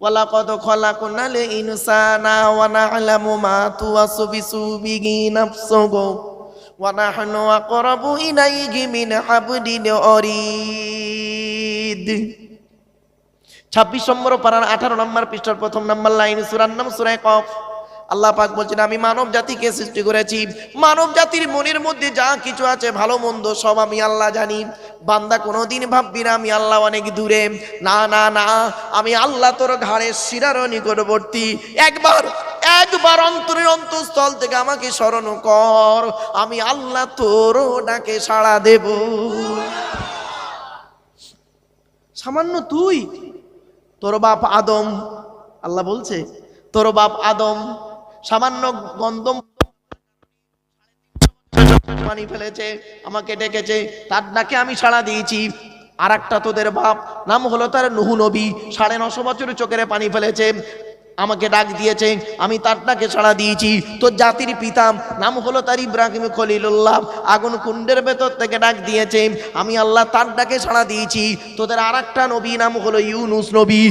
ওয়ালাকাদ খলাকনাল ইনসানা ওয়া না'লামু মা তুওয়াসবিসু বিহি নাফসুহু ওয়া নাহনু আকরাবু ইলাইহি মিন হাবলিল ওয়ারিদ। 26 নম্বর পারার 18 নম্বর পৃষ্ঠার প্রথম নম্বর লাইন, সূরার নাম সূরা কফ। আল্লাহ পাক বলছেন, আমি মানব জাতিকে সৃষ্টি করেছি, মানব জাতির মনের মধ্যে যা কিছু আছে ভালো মন্দ সব আমি আল্লাহ জানি। বান্দা কোনোদিন ভাববি না আমি আল্লাহ অনেক দূরে, না না না, আমি আল্লাহ তোর ঘাড়ের শিরার নিকটবর্তী। একবার অন্তরের অন্তঃস্থল থেকে আমাকে স্মরণ কর, আমি আল্লাহ তোর ডাকে সাড়া দেব। সামান্য তুই, তোর বাপ আদম, আল্লাহ বলছে তোর বাপ আদম সামান্য গন্ধম পানি ফেলেছে, আমাকে ডেকেছে, তার ডাকে আমি সাড়া দিয়েছি। আর একটা তোদের বাপ, নাম হলো তার নূহ নবী, 950 বছর চোখের পানি ফেলেছে, আমাকে ডাক দিয়েছে, আমি তার ডাকে সাড়া দিয়েছি। তোর জাতির পিতা নাম হলো তার ইব্রাহিম খলিলুল্লাহ, আগুন কুণ্ডের ভেতর থেকে ডাক দিয়েছে, আমি আল্লাহ তার ডাকে সাড়া দিয়েছি। তোদের আর একটা নবী নাম হলো ইউনুস নবী,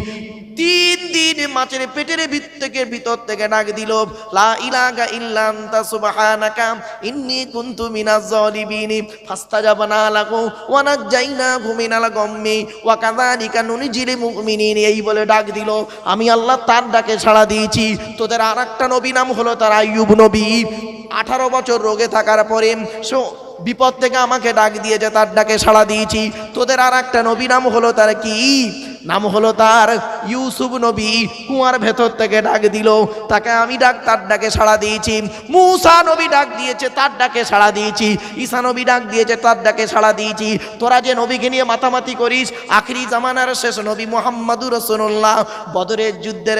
3 দিন মাছের পেটের ভিতর থেকে ডাক দিল, লা ইলাহা ইল্লা আনতা সুবহানাকা ইন্নী কুনতু মিনাজ জালিমিন, ফাস্তাজাবনা লাহু ওয়া নাজাইনাহু মিনাল গাম্মি ওয়া কাযালিকা নুনজিল মুমিনিন। এই বলে ডাক দিল, আমি আল্লাহ তার ডাকে সাড়া দিয়েছি। তোদের আর একটা নবী নাম হলো তার আইয়ুব নবী, 18 বছর রোগে থাকার পরে বিপদ থেকে আমাকে ডাক দিয়েছে, তার ডাকে সাড়া দিয়েছি। তোদের আর একটা নবী নাম হলো তার কি, নাম হলো তার ইউসুফ নবী, কুয়ার ভেতর থেকে ডাক দিল, তাকে আমি তার ডাকে সাড়া দিয়েছি। মূসা নবী ডাক দিয়েছে, তার ডাকে সাড়া দিয়েছি। ঈসা নবী ডাক দিয়েছে, তার ডাকে সাড়া দিয়েছি। তোরা যে নবীকে নিয়ে মাতামাতি করিস, আখিরি জামানার শেষ নবী মুহাম্মাদুর রাসূলুল্লাহ বদরের যুদ্ধের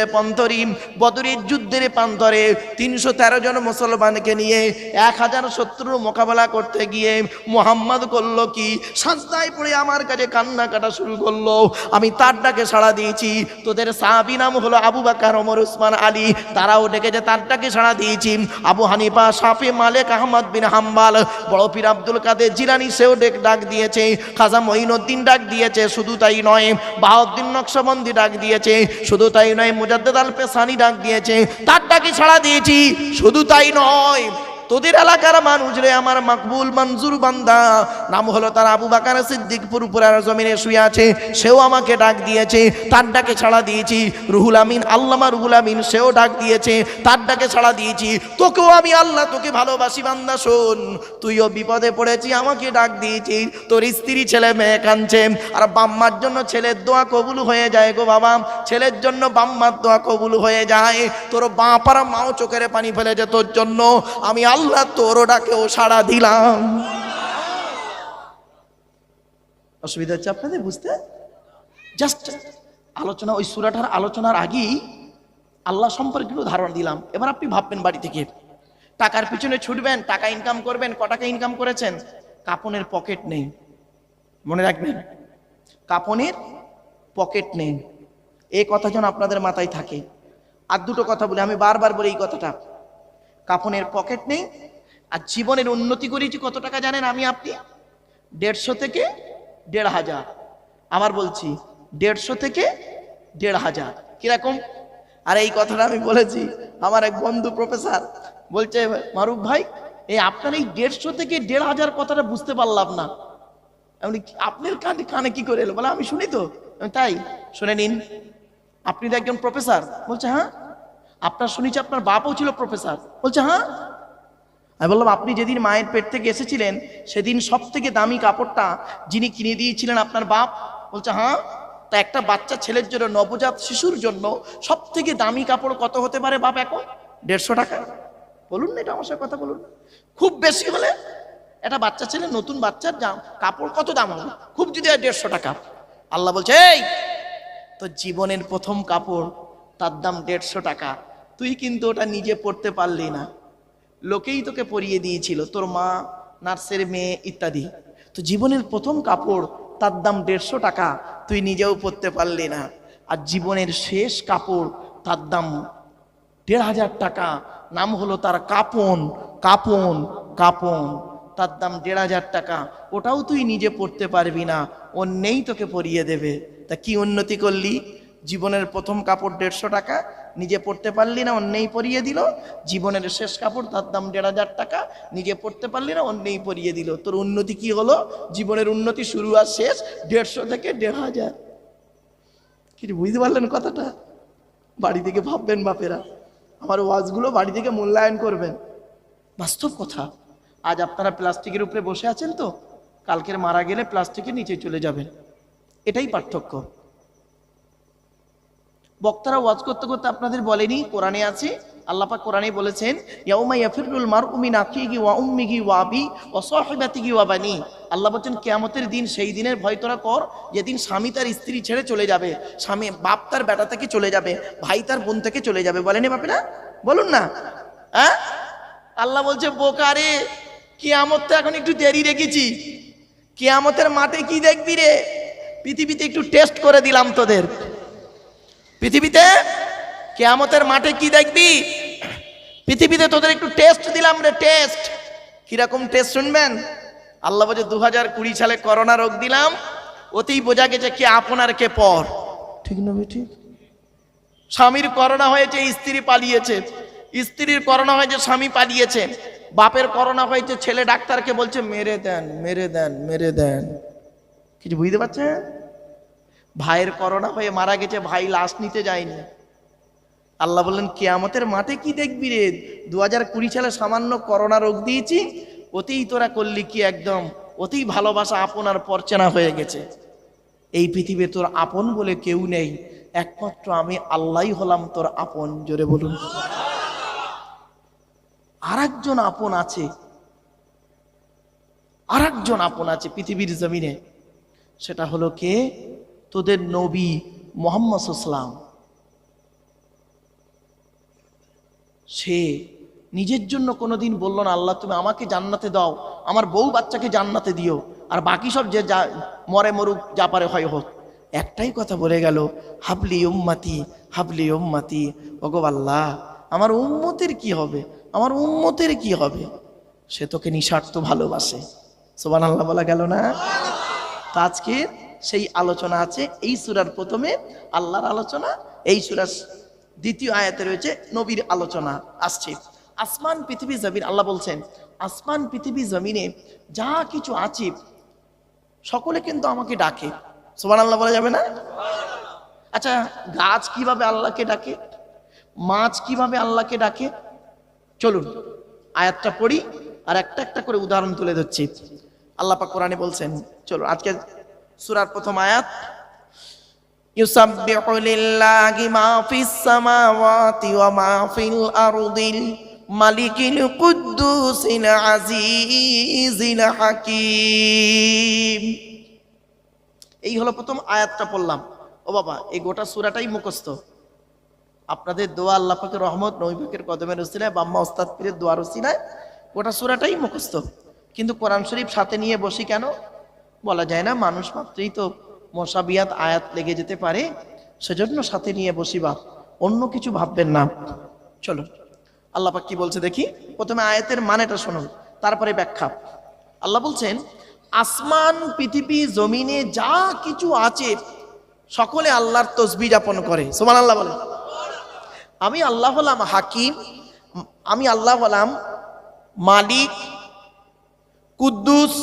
প্রান্তরে 313 জন মুসলমানকে নিয়ে 1000 শত্রুর মোকাবেলা করতে গিয়ে মুহাম্মদ করলো কি, সাজদায় পড়ে আমার কাছে কান্না কাটা শুরু করলো, আমি তার ডাকে সাড়া দিয়েছি। তোদের সাহাবী নাম হলো আবু বকর, ওমর, উসমান, আলী, তারাও ডেকেছে, তার ডাকে সাড়া দিয়েছি। আবু হানিফা, শাফি, মালিক, আহমদ বিন হাম্বল, বড় পীর আব্দুল কাদের জিলানী সেও ডাক দিয়েছে, খাজা মঈনুদ্দিন ডাক দিয়েছে। শুধু তাই নয়, বাহাউদ্দিন নকশবন্দি ডাক দিয়েছে। শুধু তাই নয়, মুজাদ্দিদ আল পেসানি ডাক দিয়েছে, তার ডাকে সাড়া দিয়েছি। শুধু তাই নয়, তোদের এলাকার মানুষ রে, আমার মাকবুল মঞ্জুর বান্দা, নাম হলো তার আবু বকর সিদ্দিক, পুরপুরার জমিনে শুয়ে আছে, সেও আমাকে ডাক দিয়েছে, তার ডাকে ছাড়া দিয়েছি। রুহুল আমিন, আল্লামা রুহুল আমিন, সেও ডাক দিয়েছে, তার ডাকে ছাড়া দিয়েছি। তোকেও আমি আল্লাহ তোকে ভালোবাসি বান্দা, শোন, তুইও বিপদে পড়েছি, আমাকে ডাক দিয়েছি। তোর স্ত্রী ছেলে মেয়ে কাঁদছে, আর বাম্মার জন্য ছেলের দোয়া কবুল হয়ে যায় গো বাবা, ছেলের জন্য বাম্মার দোয়া কবুল হয়ে যায়। তোর বাপার মাও চোখের পানি ফেলেছে তোর জন্য, আমি আল্লাহ তোর ডাকেও সাড়া দিলাম। অসুবিধা হচ্ছে আপনাদের বুঝতে? জাস্ট আলোচনা, ওই সূরাটার আলোচনার আগেই আল্লাহ সম্পর্কে ধারণা দিলাম। এবার আপনি ভাববেন, বাড়ি থেকে টাকার পিছনে ছুটবেন, টাকা ইনকাম করবেন। ক টাকা ইনকাম করেছেন? কাপনের পকেট নেই, মনে রাখবেন, কাপনের পকেট নেই। এই কথা যেন আপনাদের মাথায় থাকে। আর দুটো কথা বলি, আমি বারবার বলি এই কথাটা, কাপনের পকেট নেই। আর জীবনের উন্নতি করেছি কত টাকা জানেন? আমি আপনি 150 থেকে 1500। আবার বলছি, 150 থেকে 1500। কিরকম? আর এই কথাটা আমি বলেছি, আমার এক বন্ধু প্রফেসর বলছে, মারুফ ভাই, এই আপনার এই 150 থেকে 1500 কথাটা বুঝতে পারলাম না, আপনার কানে কি করে এলো? বলে আমি শুনি তো। তাই শুনে নিন, আপনি তো একজন প্রফেসর। বলছে হ্যাঁ। আপনার শুনেছি আপনার বাপও ছিল প্রফেসর। বলছে হ্যাঁ। আমি বললাম, আপনি যেদিন মায়ের পেট থেকে এসেছিলেন সেদিন সব থেকে দামি কাপড়টা যিনি কিনে দিয়েছিলেন আপনার বাপ? বলছে হ্যাঁ। তা একটা বাচ্চা ছেলের জন্য, নবজাত শিশুর জন্য সব থেকে দামি কাপড় কত হতে পারে বাপ এখন? 150 টাকা। বলুন না, এটা আমার সাথে কথা বলুন। খুব বেশি হলে একটা বাচ্চা ছেলে, নতুন বাচ্চার কাপড় কত দাম হবে? খুব যদি 150 টাকা। আল্লাহ বলছে, এই তো জীবনের প্রথম কাপড়, তার দাম 150 টাকা। তুই কিন্তু ওটা নিজে পড়তে পারলি না, লোকেই তোকে পরিয়ে দিয়েছিল, তোর মা, নার্সের মেয়ে ইত্যাদি। তো জীবনের প্রথম কাপড়, তার দাম 150 টাকা, তুই নিজেও পড়তে পারলি না। আর জীবনের শেষ কাপড়, তার দাম 1500 টাকা, নাম হলো তার কাপন। কাপন কাপন তার দাম 1500 টাকা, ওটাও তুই নিজে পড়তে পারবি না, অন্যেই তোকে পরিয়ে দেবে। তা কি উন্নতি করলি? জীবনের প্রথম কাপড় 150 টাকা, নিজে পড়তে পারলি না অন্যেই পরিয়ে দিল। জীবনের শেষ কাপড় তার দাম 1500 টাকা, নিজে পড়তে পারলি না অন্যেই পরিয়ে দিল। তোর উন্নতি কি হলো? জীবনের উন্নতি শুরু আর শেষ 150 থেকে 1500। কিছু বুঝতে পারলেন কথাটা? বাড়ি থেকে ভাববেন বাপেরা, আমার ওয়াজগুলো বাড়ি থেকে মূল্যায়ন করবেন। বাস্তব কথা। আজ আপনারা প্লাস্টিকের উপরে বসে আছেন, তো কালকের মারা গেলে প্লাস্টিকের নিচে চলে যাবেন। এটাই পার্থক্য। বক্তারা ওয়াজ করতে করতে আপনাদের বলেনি, কোরআনে আছে, আল্লাহ পাক কোরআনে বলেছেন, ইয়াউমা ইয়াফিরুল মারউ মিন আখিহি ওয়া উম্মিহি ওয়া আবি ওয়া সাহিবাতিহি ওয়া বানি। আল্লাহ বলেন কিয়ামতের দিন সেই দিনের ভয় তোরা কর, যেদিন স্বামী তার স্ত্রী ছেড়ে চলে যাবে, স্বামী বাপ তার বেটা থেকে চলে যাবে, ভাই তার বোন থেকে চলে যাবে। বলেনি বাপেরা? বলুন না। হ্যাঁ, আল্লাহ বলছে বোকারে, কিয়ামত তো এখন একটু দেরি রেখেছি। কিয়ামতের মাঠে কি দেখবি রে? পৃথিবীতে একটু টেস্ট করে দিলাম তোদের। পৃথিবীতে কিয়ামতের মাঠে কি দেখবি? পৃথিবীতে তোদের একটু টেস্ট দিলাম রে, টেস্ট। কিরকম টেস্ট শুনবেন? আল্লাহ বলছে 2020 সালে করোনা রোগ দিলাম, ওতেই বোঝা গেছে কে আপন আর কে পর। ঠিক না ঠিক? স্বামীর করোনা হয়েছে, স্ত্রী পালিয়েছে। স্ত্রীর করোনা হয়েছে, স্বামী পালিয়েছে। বাপের করোনা হয়েছে, ছেলে ডাক্তারকে বলছে মেরে দেন, মেরে দেন, মেরে দেন। কিছু বুঝতে পারছেন? ভাইয়ের করোনা হয়ে মারা গেছে, ভাই লাশ নিতে যায়নি। আল্লাহ বললেন কিয়ামতের মাঠে কি দেখবি রে? 2020 সালে সামান্য করোনা রোগ দিয়েছি, ওতেই তোরা করলি কি একদম, ওতেই ভালোবাসা আপন আর পরচেনা হয়ে গেছে। এই পৃথিবীতে তোর আপন বলে কেউ নেই, একমাত্র আমি আল্লাহই হলাম তোর আপন। জোরে বলুন। আরেকজন আপন আছে, আরেকজন আপন আছে পৃথিবীর জমিনে। সেটা হলো কে? তোদের নবী মুহাম্মদ সাল্লাল্লাহু আলাইহি ওয়াসাল্লাম। সে নিজের জন্য কোনোদিন বলল না আল্লাহ তুমি আমাকে জান্নাতে দাও, আমার বউ বাচ্চাকে জান্নাতে দিও, আর বাকি সব যে যা মরে মরুক, যা পারে হয় হোক। একটাই কথা বলে গেল, হাবলি উম্মতি, হাবলি উম্মতি। ওগো আল্লাহ, আমার উম্মতের কি হবে, আমার উম্মতের কি হবে? সে তোকে নিঃস্বার্থ ভালোবাসে। সুবহানাল্লাহ বলা গেল না? তো আজকে সেই আলোচনা আছে এই সূরার প্রথমে, আল্লাহর আলোচনা। এই সূরার দ্বিতীয় আয়াতে রয়েছে নবীর আলোচনা আসছে। আসমান পৃথিবী জমিন, আল্লাহ বলছেন আসমান পৃথিবী জমিনে যা কিছু আছে সকলে কিন্তু আমাকে ডাকে। সুবহানাল্লাহ বলা যাবে না? আচ্ছা, গাছ কিভাবে আল্লাহকে ডাকে? মাছ কিভাবে আল্লাহকে ডাকে? চলুন আয়াতটা পড়ি, আর একটা একটা করে উদাহরণ তুলে ধরছি। আল্লাহ পাক কোরআনে বলছেন, চলো আজকে সূরার প্রথম আয়াত, ইউসাব্বিহু লিল্লাহি মা ফিস সামাওয়াতি ওয়া মা ফিল আরদিল মালিকিল কুদ্দুসিল আজিজিল হাকীম। এই হলো প্রথম আয়াতটা পড়লাম। ও বাবা, এই গোটা সূরাটাই মুখস্থ। আপনাদের দোয়া, আল্লাহ পাকের রহমত, নবী পাকের কদমের উসিলায়, বাম্মা ওস্তাদ পীরের দোয়ার উসিলায় গোটা সূরাটাই মুখস্থ। কিন্তু কোরআন শরীফ সাথে নিয়ে বসি কেন? বলা যায় না, মানুষ মাত্রই তো মশাবিয়াত আয়াত লেগে যেতে পারে, সেজন্য সাথে নিয়ে বসি। বাপ, অন্য কিছু ভাববেন না। চলো আল্লাহ পাক কি বলছে দেখি। প্রথমে আয়াতের মানেটা শুনুন, তারপরে ব্যাখ্যা। আল্লাহ বলছেন আসমান পৃথিবী জমিনে যা কিছু আছে সকলে আল্লাহর তসবিহ যাপন করে। সুবহানাল্লাহ বলেন। আমি আল্লাহ হলাম হাকিম, আমি আল্লাহ হলাম মালিক, কুদ্দুস,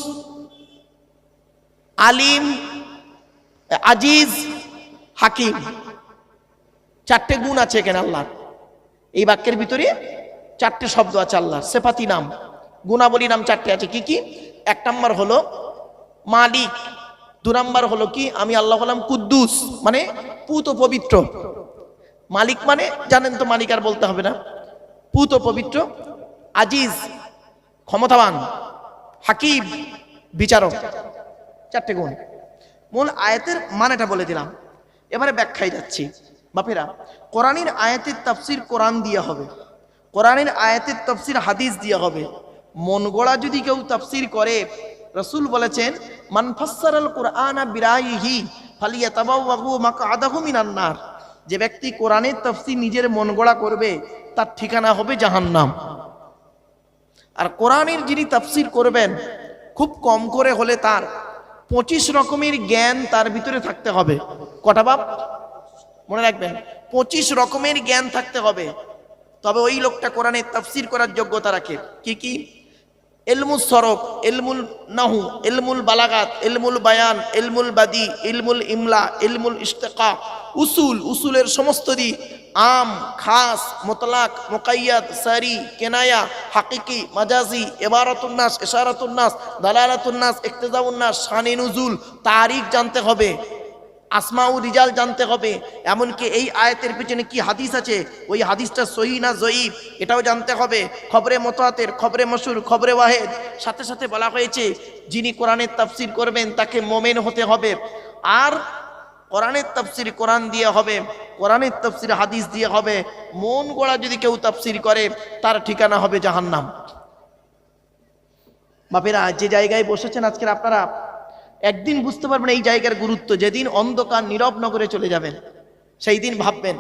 আলিম, আজিজ, হাকিম। চারটে গুণ আছে এখানে আল্লাহর। এই বাক্যের ভিতরে চারটে শব্দ আছে আল্লাহর, সেফাতি নাম, গুণাবলী নাম চারটে আছে। কি কি? এক নাম্বার হলো মালিক, দু নাম্বার হলো কি আমি আল্লাহ হলাম কুদ্দুস, মানে পুত ও পবিত্র। মালিক মানে জানেন তো, মালিক আর বলতে হবে না, পুত ও পবিত্র। আজিজ ক্ষমতাবান, হাকিম বিচারক। চারটে গুণ। মূল আয়াতের মানেটা বলে দিলাম, এবারে ব্যাখ্যায় যাচ্ছি। বাপেরা, কোরআনের আয়াতের তাফসির কোরআন দিয়ে হবে, কোরআনের আয়াতের তাফসির হাদিস দিয়ে হবে। মন গড়া যদি কেউ তাফসির করে, রাসূল বলেছেন মান ফাসসারাল কুরআনা বিরাইহি ফালিয়াতাবাওয়াহু মাকআদাহু মিনান নার। যে ব্যক্তি কোরআনের তাফসির নিজের মন গড়া করবে, তার ঠিকানা হবে জাহান্নাম। আর কোরআনের যিনি তাফসির করবেন, খুব কম করে হলে তার 25 রকমের জ্ঞান তার ভিতরে থাকতে হবে। কটা বাপ? মনে রাখবেন 25 রকমের জ্ঞান থাকতে হবে, তবে ওই লোকটা কোরআনের তাফসীর করার যোগ্যতা রাখে। কি কি? ইলমুল সরফ, ইলমুল নাহু, ইলমুল বালাগাত, ইলমুল বায়ান, ইলমুল বাদি, ইলমুল ইমলা, ইলমুল ইশতিকাক, উসুলের সমস্ত দিক, আম, খাস, মুতলাক, মুকাইয়াদ, সারি, কেনায়া, হাকিকি, মাজাজি, ইবারাতুন নাস, ইশারাতুন নাস, দালালাতুন নাস, ইক্তিজাউন নাস, শানে নুজুল, তারিখ জানতে হবে, আসমাউ রিজাল জানতে হবে, এমনকি এই আয়াতের পিছনে কি হাদিস আছে, ওই হাদিসটা সহিহ না জয়ীফ এটাও জানতে হবে, খবরে মুতাওয়াতির, খবরে মাশহুর, খবরে ওয়াহিদ। সাথে সাথে বলা হয়েছে যিনি কোরআনের তাফসীর করবেন তাকে মুমিন হতে হবে। আর কোরআনের তাফসীর কোরআন দিয়ে হবে, কোরআনের তাফসীর হাদিস দিয়ে হবে। মন গড়া যদি কেউ তাফসীর করে তার ঠিকানা হবে জাহান্নাম। বাপেরা, যে জায়গায় বসেছেন আজকের আপনারা, একদিন বুঝতে পারবেন এই জায়গার গুরুত্ব। যেদিন অন্ধকার নীরব নগরে চলে যাবেন সেই দিন ভাববেন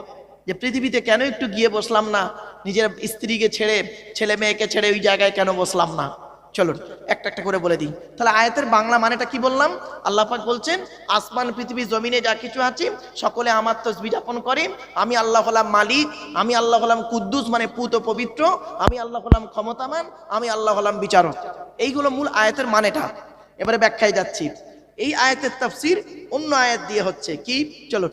যে পৃথিবীতে কেন একটু গিয়ে বসলাম না, নিজের স্ত্রীকে ছেড়ে, ছেলে মেয়েকে ছেড়ে ওই জায়গায় কেন বসলাম না। চলুন একটা একটা করে বলে দিই। তাহলে আয়াতের বাংলা মানেটা কি বললাম? আল্লাহ পাক বলছেন আসমান পৃথিবী জমিনে যা কিছু আছে সকলে আমার তাসবিহ যাপন করে। আমি আল্লাহ হলাম মালিক, আমি আল্লাহ হলাম কুদ্দুস মানে পুত পবিত্র, আমি আল্লাহ হলাম ক্ষমতামান, আমি আল্লাহ হলাম বিচারক। এইগুলো মূল আয়াতের মানেটা। এবারে ব্যাখ্যায় যাচ্ছি। এই আয়াতের তাফসীর অন্য আয়াত দিয়ে হচ্ছে কি, চলো।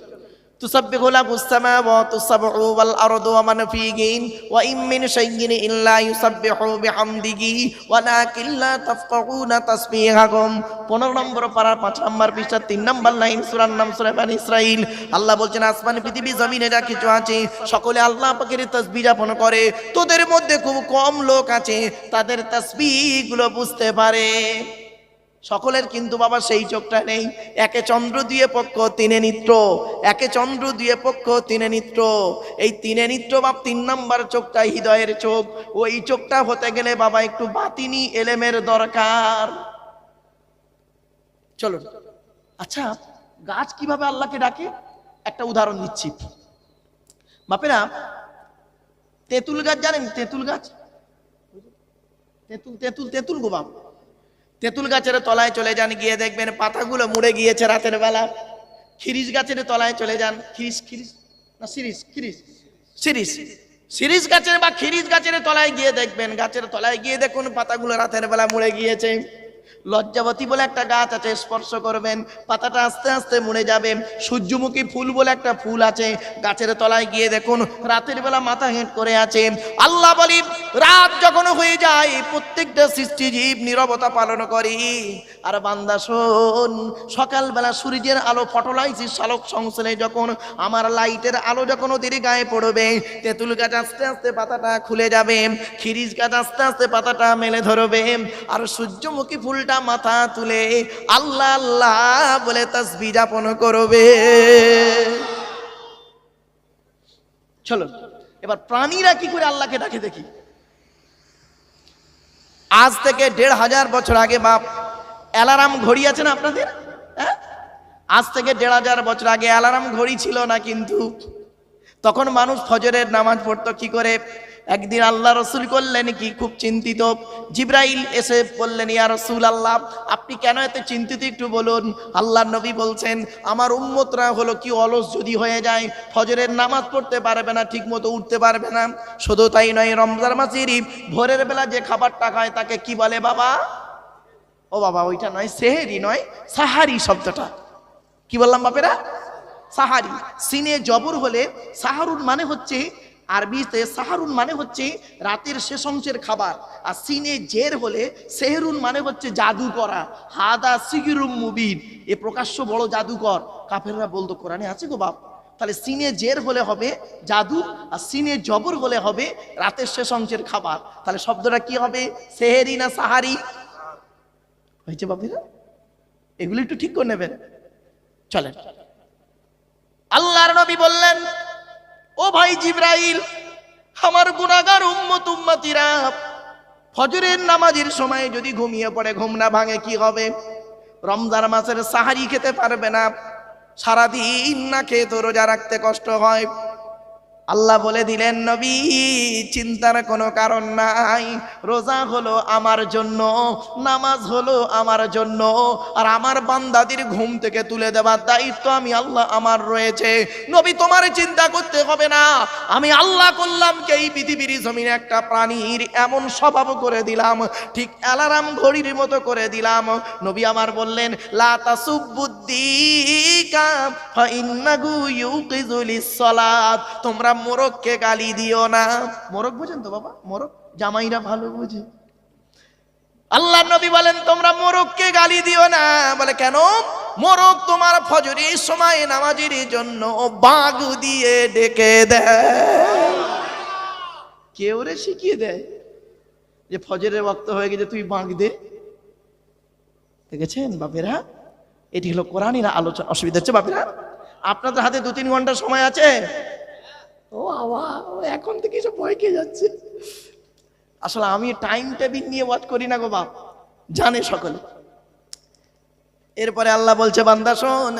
তুসাব্বিহু লাহুস সামাওয়াতুস সাবউ ওয়াল আরদু ওয়া মান ফীহিন ওয়া ইম মিন শাইইন ইল্লা ইউসাব্বিহু বিহামদিহি ওয়ালাকিন লা তাফকাহুনা তাসবিহাহুম। 15 নম্বর পারার 5 নম্বর পৃষ্ঠা 3 নম্বর লাইন, সূরার নাম সূরা বনী ইসরাঈল। আল্লাহ বলছেন আসমান পৃথিবী জমিনে যা কিছু আছে সকলে আল্লাহ পাকের তাসবিহ যাপন করে। তোদের মধ্যে খুব কম লোক আছে তাদের তাসবিহগুলো বুঝতে পারে। সকলের কিন্তু বাবা সেই চোখটা নেই। একে চন্দ্র দিয়ে পক্ষ তিনে নেত্র, একে চন্দ্র দিয়ে পক্ষ তিনে নেত্র। এই তিনে নেত্র বাপ 3 নাম্বার চোখটা হৃদয়ের চোখ। ওই চোখটা হতে গেলে বাবা একটু বাতিনি এলেমের দরকার। চলো, আচ্ছা গাছ কিভাবে আল্লাহকে ডাকে একটা উদাহরণ দিচ্ছি। বাপেরা, তেঁতুল গাছ জানেন? তেঁতুল গাছ, তেঁতুল তেঁতুল তেঁতুল গো বাপ, তেঁতুল গাছের তলায় চলে যান, গিয়ে দেখবেন পাতাগুলো মুড়ে গিয়েছে রাতের বেলা। খিরিস গাছের তলায় চলে যান, শিরিষ গাছের বা খিরিস গাছের তলায় গিয়ে দেখবেন, গাছের তলায় গিয়ে দেখুন পাতাগুলো রাতের বেলা মুড়ে গিয়েছে। লজ্জাবতী বলে একটা গাছ আছে, স্পর্শ করবেন পাতাটা আস্তে আস্তে মুড়ে যাবে। সূর্যমুখী ফুল বলে একটা ফুল আছে, গাছের তলায় গিয়ে দেখুন রাতের বেলা মাথা হেঁট করে আছে। আল্লাহ বলি রাত যখন হয়ে যায় প্রত্যেকটা সৃষ্টিজীব নীরবতা পালন করি। আর বান্দা শোন, সকালবেলা সূর্যের আলো ফটোলাইসিস শালক সংশ্লে যখন আমার লাইটের আলো যখন ওদের গায়ে পড়বে, তেঁতুল গাছ আস্তে আস্তে পাতাটা খুলে যাবে, খিরিস গাছ আস্তে আস্তে পাতাটা মেলে ধরবে, আর সূর্যমুখী ফুলটা মাথা তুলে আল্লাহ আল্লাহ বলে তাসবিহ যাপন করবে। চলো এবার প্রাণীরা কি করে আল্লাহকে ডাকে দেখি। আজ থেকে 1500 বছর আগে বাপ অ্যালার্ম ঘড়ি আছে না আপনাদের? হ্যাঁ, আজ থেকে 1500 বছর আগে অ্যালার্ম ঘড়ি ছিল না, কিন্তু তখন মানুষ ফজরের নামাজ পড়তো কি করে। একদিন আল্লাহ রসুল করলেন কি, খুব চিন্তিত। জিব্রাইল এসে বললেন ইয়া রাসূলুল্লাহ আপনি কেন এত চিন্তিত একটু বলুন। আল্লাহর নবী বলছেন আমার উম্মতরা হলো কি অলস যদি হয়ে যায়, ফজরের নামাজ পড়তে পারবে না, ঠিক মতো উঠতে পারবে না। শুধু তাই নয়, রমজান মাসের ভোরের বেলা যে খাবারটা খায় তাকে কি বলে বাবা? ও বাবা ওইটা নয়, সেহেরি নয়, সাহারি শব্দটা। কি বললাম বাপেরা? সাহারি। সিনে জবর হলে সাহারুন মানে হচ্ছে আরবিতে, সাহারুন মানে হচ্ছে রাতের শেষ অংশের খাবার। আর সিনে জের হলে সেহরুন মানে হচ্ছে জাদু করা। হাদা সিগিরুম মুবিন, এ প্রকাশ্য বড় জাদুকর। কাফেররা বলতো কোরআনে আছে গো বাপ। তাহলে সিনে জের হলে হবে জাদু, আর সিনে জবর হলে হবে রাতের শেষ অংশের খাবার। তাহলে শব্দটা কি হবে? সেহেরি না সাহারি হয়েছে বাপিরা? এগুলো একটু ঠিক করে নেবেন। চলেন, আল্লাহর নবী বললেন ও ভাই জিব্রাইল, আমার গুনাহগার উম্মত উম্মতিরা ফজরের নামাজের সময় যদি ঘুমিয়ে পড়ে, ঘুম না ভাঙে কি হবে? রমজান মাসের সাহারি খেতে পারবে না, সারাদিন না খেয়ে তো রোজা রাখতে কষ্ট হয়। আল্লাহ বলে দিলেন, নবী চিন্তার কোনো কারণ নাই, রোজা হলো আমার জন্য, নামাজ হলো আমার জন্য, আর আমার বান্দাদের ঘুম থেকে তুলে দেওয়ার দায়িত্ব আমি আল্লাহ আমার রয়েছে। নবী তোমার চিন্তা করতে হবে না, আমি আল্লাহ করলাম কি এই পৃথিবীর জমিনে একটা প্রাণীর এমন স্বভাব করে দিলাম, ঠিক অ্যালার্ম ঘড়ির মতো করে দিলাম। নবী আমার বললেন, লা তাসুবুদ্দিকা ফা ইন্নাহু ইউকিজুলিস সালাত, তোমরা মোরগকে গালি দিও না। মোরগ বুঝেন তো বাবা? মোরগ জামাইরা ভালো বুঝে। আল্লাহ নবী বলেন তোমরা মোরগকে গালি দিও না। বলে কেন? মোরগ তোমার ফজরের সময় নামাজের জন্য বাঘ দিয়ে ডেকে দেয়। কেউ রে শিখিয়ে দেয় যে ফজরের ওয়াক্ত হয়ে গেছে, তুই বাঘ দে। দেখেছেন বাপেরা? এটি হলো কোরআনের আলোচনা। অসুবিধা হচ্ছে বাপেরা? আপনাদের হাতে 2-3 ঘন্টা সময় আছে। ও বাবা, এখন থেকে সব ভয় খেয়ে যাচ্ছে। আসলে আমি টাইম টেবিল নিয়ে ওয়াজ করি না গো বাপ, জানে সকলে। এরপরে আল্লাহ বলছে, বান্দা শোন,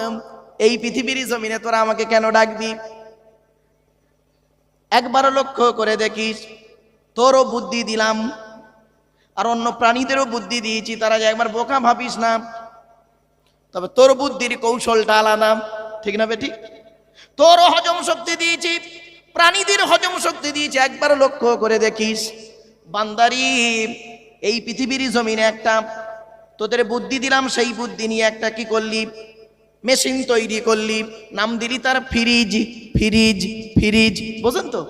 এই পৃথিবীর জমিনে তোরা আমাকে কেন ডাকবি? একবার লক্ষ্য করে দেখিস, তোরও বুদ্ধি দিলাম আর অন্য প্রাণীদেরও বুদ্ধি দিয়েছি, তারা যে একবার বোকা ভাবিস না। তবে তোর বুদ্ধির কৌশলটা আলাদা, ঠিক না বেঠিক? তোরও হজম শক্তি দিয়েছি, প্রাণীদের হজম শক্তি দিয়েছি। একবার লক্ষ্য করে দেখিস বান্দারি, এই পৃথিবীর জমিনে একটা তোদের বুদ্ধি দিলাম, সেই বুদ্ধি নিয়ে একটা কি করলি? মেশিন তৈরি করলি, নাম দিলি তার ফ্রিজ। ফ্রিজ ফ্রিজ বোঝেন তো?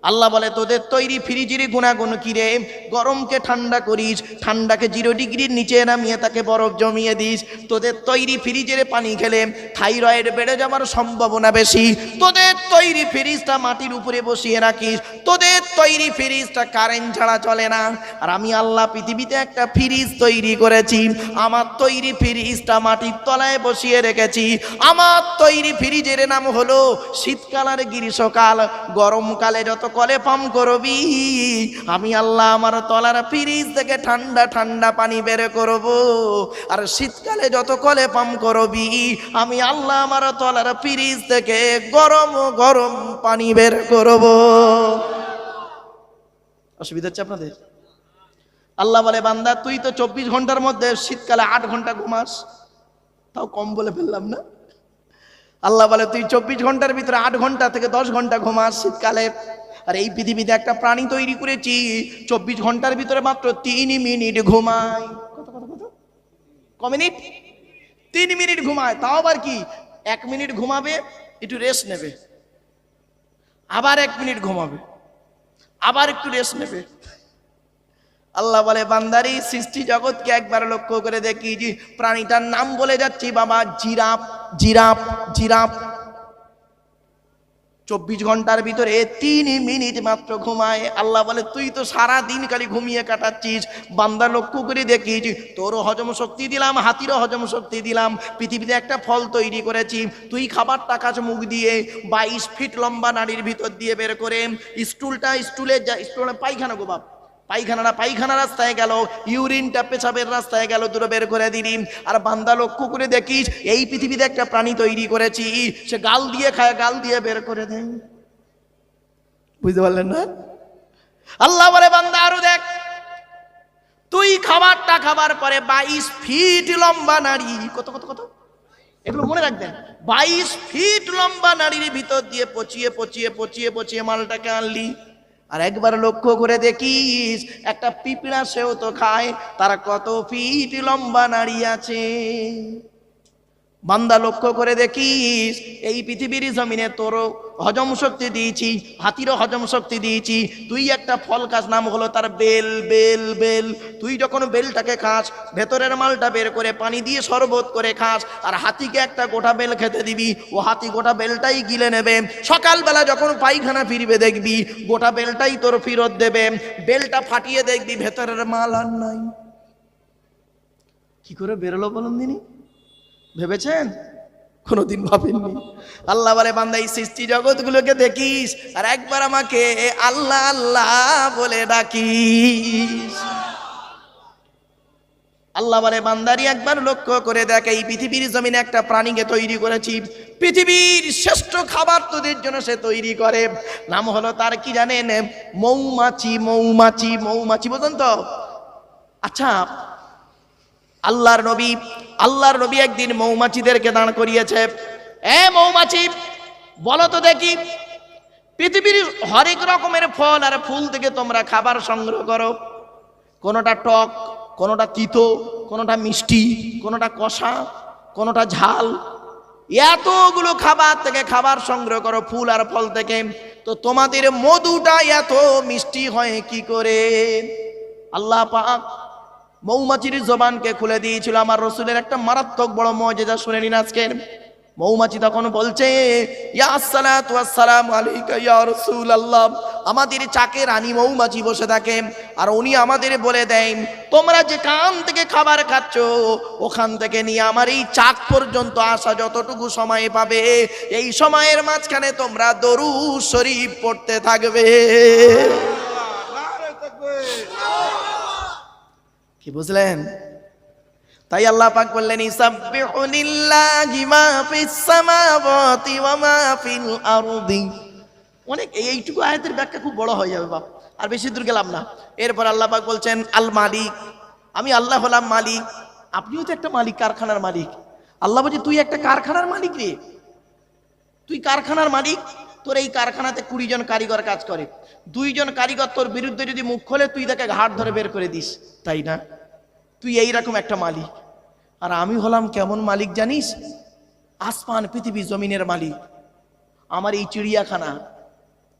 আল্লাহ বলে তোদের তৈরি ফ্রিজের গুণাগুণ কি রে? গরমকে ঠান্ডা করিস, ঠান্ডাকে 0 ডিগ্রির নিচে নামিয়ে তাকে বরফ জমিয়ে দিস। তোদের তৈরি ফ্রিজের পানি খেলে থাইরয়েড বেড়ে যাওয়ার সম্ভাবনা বেশি। তোদের তৈরি ফ্রিজটা মাটির উপরে বসিয়ে রাখিস, তোদের তৈরি ফ্রিজটা কারেন্ট ছাড়া চলে না। আর আমি আল্লাহ পৃথিবীতে একটা ফ্রিজ তৈরি করেছি, আমার তৈরি ফ্রিজটা মাটির তলায় বসিয়ে রেখেছি। আমার তৈরি ফ্রিজের নাম হলো শীতকাল আর গ্রীষ্মকাল। গরমকালে যত কলে পাম করবি, আমি আল্লাহ আমার তলার ফ্রিজ থেকে ঠান্ডা ঠান্ডা পানি বের করব। আর শীতকালে যত কলে পাম করবি, আমি আল্লাহ আমার তলার ফ্রিজ থেকে গরম গরম পানি বের করব। অসুবিধা হচ্ছে আপনাদের? আল্লাহ বলে, বান্দা তুই তো 24 ঘন্টার মধ্যে শীতকালে 8 ঘন্টা ঘুমাস, তাও কম বলে ফেললাম না? আল্লাহ বলে তুই 24 ঘন্টার ভিতরে 8 ঘন্টা থেকে 10 ঘন্টা ঘুমাস শীতকালে। আর এই পৃথিবীতে একটা প্রাণী তৈরি করেছি, 24 ঘন্টার ভিতরে মাত্র 3 মিনিট ঘুমায়। কত কত কত? ক মিনিট? 3 মিনিট ঘুমায়। তাও আবার কি, 1 মিনিট ঘুমাবে, একটু রেস্ট নেবে, আবার 1 মিনিট ঘুমাবে, আবার একটু রেস্ট নেবে। আল্লাহ বলে, বান্দারি সৃষ্টি জগৎকে একবার লক্ষ্য করে দেখি, যে প্রাণীটার নাম বলে যাচ্ছি বাবা, জিরাফ। জিরাফ জিরাফ 24 ঘন্টার ভিতরে 3 মিনিট মাত্র ঘুমায়। আল্লাহ বলে, তুই তো সারা দিন খালি ঘুমিয়ে কাটাচ্ছিস। বান্দা লক্ষ্য করে দেখিস, তোরও হজম শক্তি দিলাম, হাতিরও হজম শক্তি দিলাম। পৃথিবীতে একটা ফল তৈরি করেছি, তুই খাবারটা খাস মুখ দিয়ে, 22 ফিট লম্বা নাড়ির ভিতর দিয়ে বের করে। স্টুলের পায়খানা গো বাপ, পায়খানা রাস্তায় গেল, ইউরিনটা পেছাবের রাস্তায় গেল, দুটো বের করে দিলি। আর বান্দা লক্ষ্য করে দেখিস, এই পৃথিবীতে একটা প্রাণী তৈরি করেছি, সে গাল দিয়ে খায়, গাল দিয়ে বের করে দেয়। বুঝতে পারলেন না? আল্লাহ বলে, বান্দা আরো দেখ, তুই খাবারটা খাবার পরে 22 ফিট লম্বা নাড়ি, কত কত কত, এগুলো মনে রাখবেন, 22 ফিট লম্বা নাড়ির ভিতর দিয়ে পচিয়ে পচিয়ে পচিয়ে পচিয়ে মালটাকে আনলি। আর একবার লক্ষ্য করে দেখিস, একটা পিঁপড়া সেও তো খায়, তার কত ফিট লম্বা নাড়ি আছে। বান্দা লক্ষ্য করে দেখিস, এই পৃথিবীর জমিনে তোরও হজম শক্তি দিয়েছি, হাতিরও হজম শক্তি দিয়েছি। তুই একটা ফল খাস, নাম হলো তার বেল। বেল বেল তুই যখন বেলটাকে খাস, ভেতরের মালটা বের করে পানি দিয়ে শরবত করে খাস। আর হাতিকে একটা গোটা বেল খেতে দিবি, ও হাতি গোটা বেলটাই গিলে নেবে। সকালবেলা যখন পায়খানা ফিরবে দেখবি, গোটা বেলটাই তোর ফেরত দেবে। বেলটা ফাটিয়ে দেখবি ভেতরের মাল আর নাই। কি করে বেরোলো বলুন দিনি? ভেবেছেন? কোনোদিন ভাবেননি। আল্লাহ বলে, বান্দা এই সৃষ্টি জগৎগুলোকে দেখিস, আর একবার আমাকে আল্লাহ আল্লাহ বলে ডাকিস। আল্লাহ বলে বান্দারি একবার লক্ষ্য করে দেখ, এই পৃথিবীর জমিনে একটা প্রাণীকে তৈরি করেছি, পৃথিবীর শ্রেষ্ঠ খাবার তোদের জন্য সে তৈরি করে, নাম হলো তার কি জানেন? মৌমাছি। মৌমাছি, মৌমাছি বোঝেন তো? আচ্ছা, আল্লাহর নবী একদিন মৌমাছিদেরকে দাঁড় করিয়েছে, এ মৌমাছি বলো তো দেখি, পৃথিবীর হরেক রকমের ফল আর ফুল থেকে তোমরা খাবার সংগ্রহ করো, কোনোটা টক, কোনোটা তিতো, কোনোটা মিষ্টি, কোনোটা কষা, কোনোটা ঝাল, এতগুলো খাবার থেকে খাবার সংগ্রহ করো ফুল আর ফল থেকে, তো তোমাদের মধুটা এত মিষ্টি হয় কি করে? আল্লাহ পাক মৌমাছির জবানকে খুলে দিয়েছিল। আমার রসুলের একটা মারাত্মক বড় মুজিজা শুনে নিন আজকের। মৌমাছি তখন বলছে, ইয়া আসসালাতু ওয়াসসালামু আলাইকা ইয়া রাসূলুল্লাহ। আমাদের চাকে রানী মৌমাছি বসে থাকে, আর উনি আমাদের বলে দেন, তোমরা যে কান থেকে খাবার খাচ্ছ ওখান থেকে নিয়ে আমার এই চাক পর্যন্ত আসা যতটুকু সময় পাবে, এই সময়ের মাঝখানে তোমরা দরুদ শরীফ পড়তে থাকবে। কি বুঝলেন? তাই আল্লাহ পাক বললেন, ইসাব্বিহু লিল্লাহি মা ফিস সামাওয়াতি ওয়া মা ফিল আরদি। অনেক এইটুকু আয়াতের ব্যাখ্যা খুব বড় হয়ে যাবে বাপ, আর বেশি দূর গেলাম না। এরপর আল্লাহ পাক বলছেন, আল মালিক, আমি আল্লাহ হলাম মালিক। আপনিও তো একটা মালিক, কারখানার মালিক। আল্লাহ বলছে তুই একটা কারখানার মালিক রে, তুই কারখানার মালিক। তোর এই কারখানাতে 20 জন কারিগর কাজ করে, 2 জন কারিগর তোর বিরুদ্ধে যদি মুখ খোলে তুই তাকে ঘাট ধরে বের করে দিস, তাই না? তুই এইরকম একটা মালিক। আর আমি হলাম কেমন মালিক জানিস? আসমান পৃথিবী জমিনের মালিক। আমার এই চিড়িয়াখানা,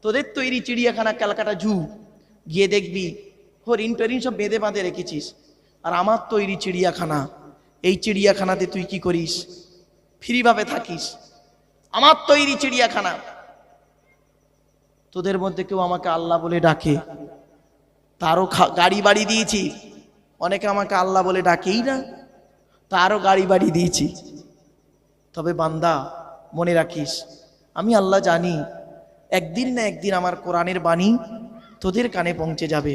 তোদের তৈরি চিড়িয়াখানা ক্যালকাটা জু, গিয়ে দেখবি হরিণ টরিণ সব বেঁধে বাঁধে রেখেছিস, আর আমার তৈরি চিড়িয়াখানা, এই চিড়িয়াখানাতে তুই কি করিস? ফ্রিভাবে থাকিস। আমার তৈরি চিড়িয়াখানা। তোদের মধ্যে কেউ আমাকে আল্লাহ বলে ডাকে, তারও গাড়ি বাড়ি দিয়েছি। অনেকে আমাকে আল্লাহ বলে ডাকেই না, তারও গাড়ি বাড়ি দিয়েছি। তবে বান্দা মনে রাখিস, আমি আল্লাহ জানি একদিন না একদিন আমার কোরআনের বাণী তোদের কানে পৌঁছে যাবে।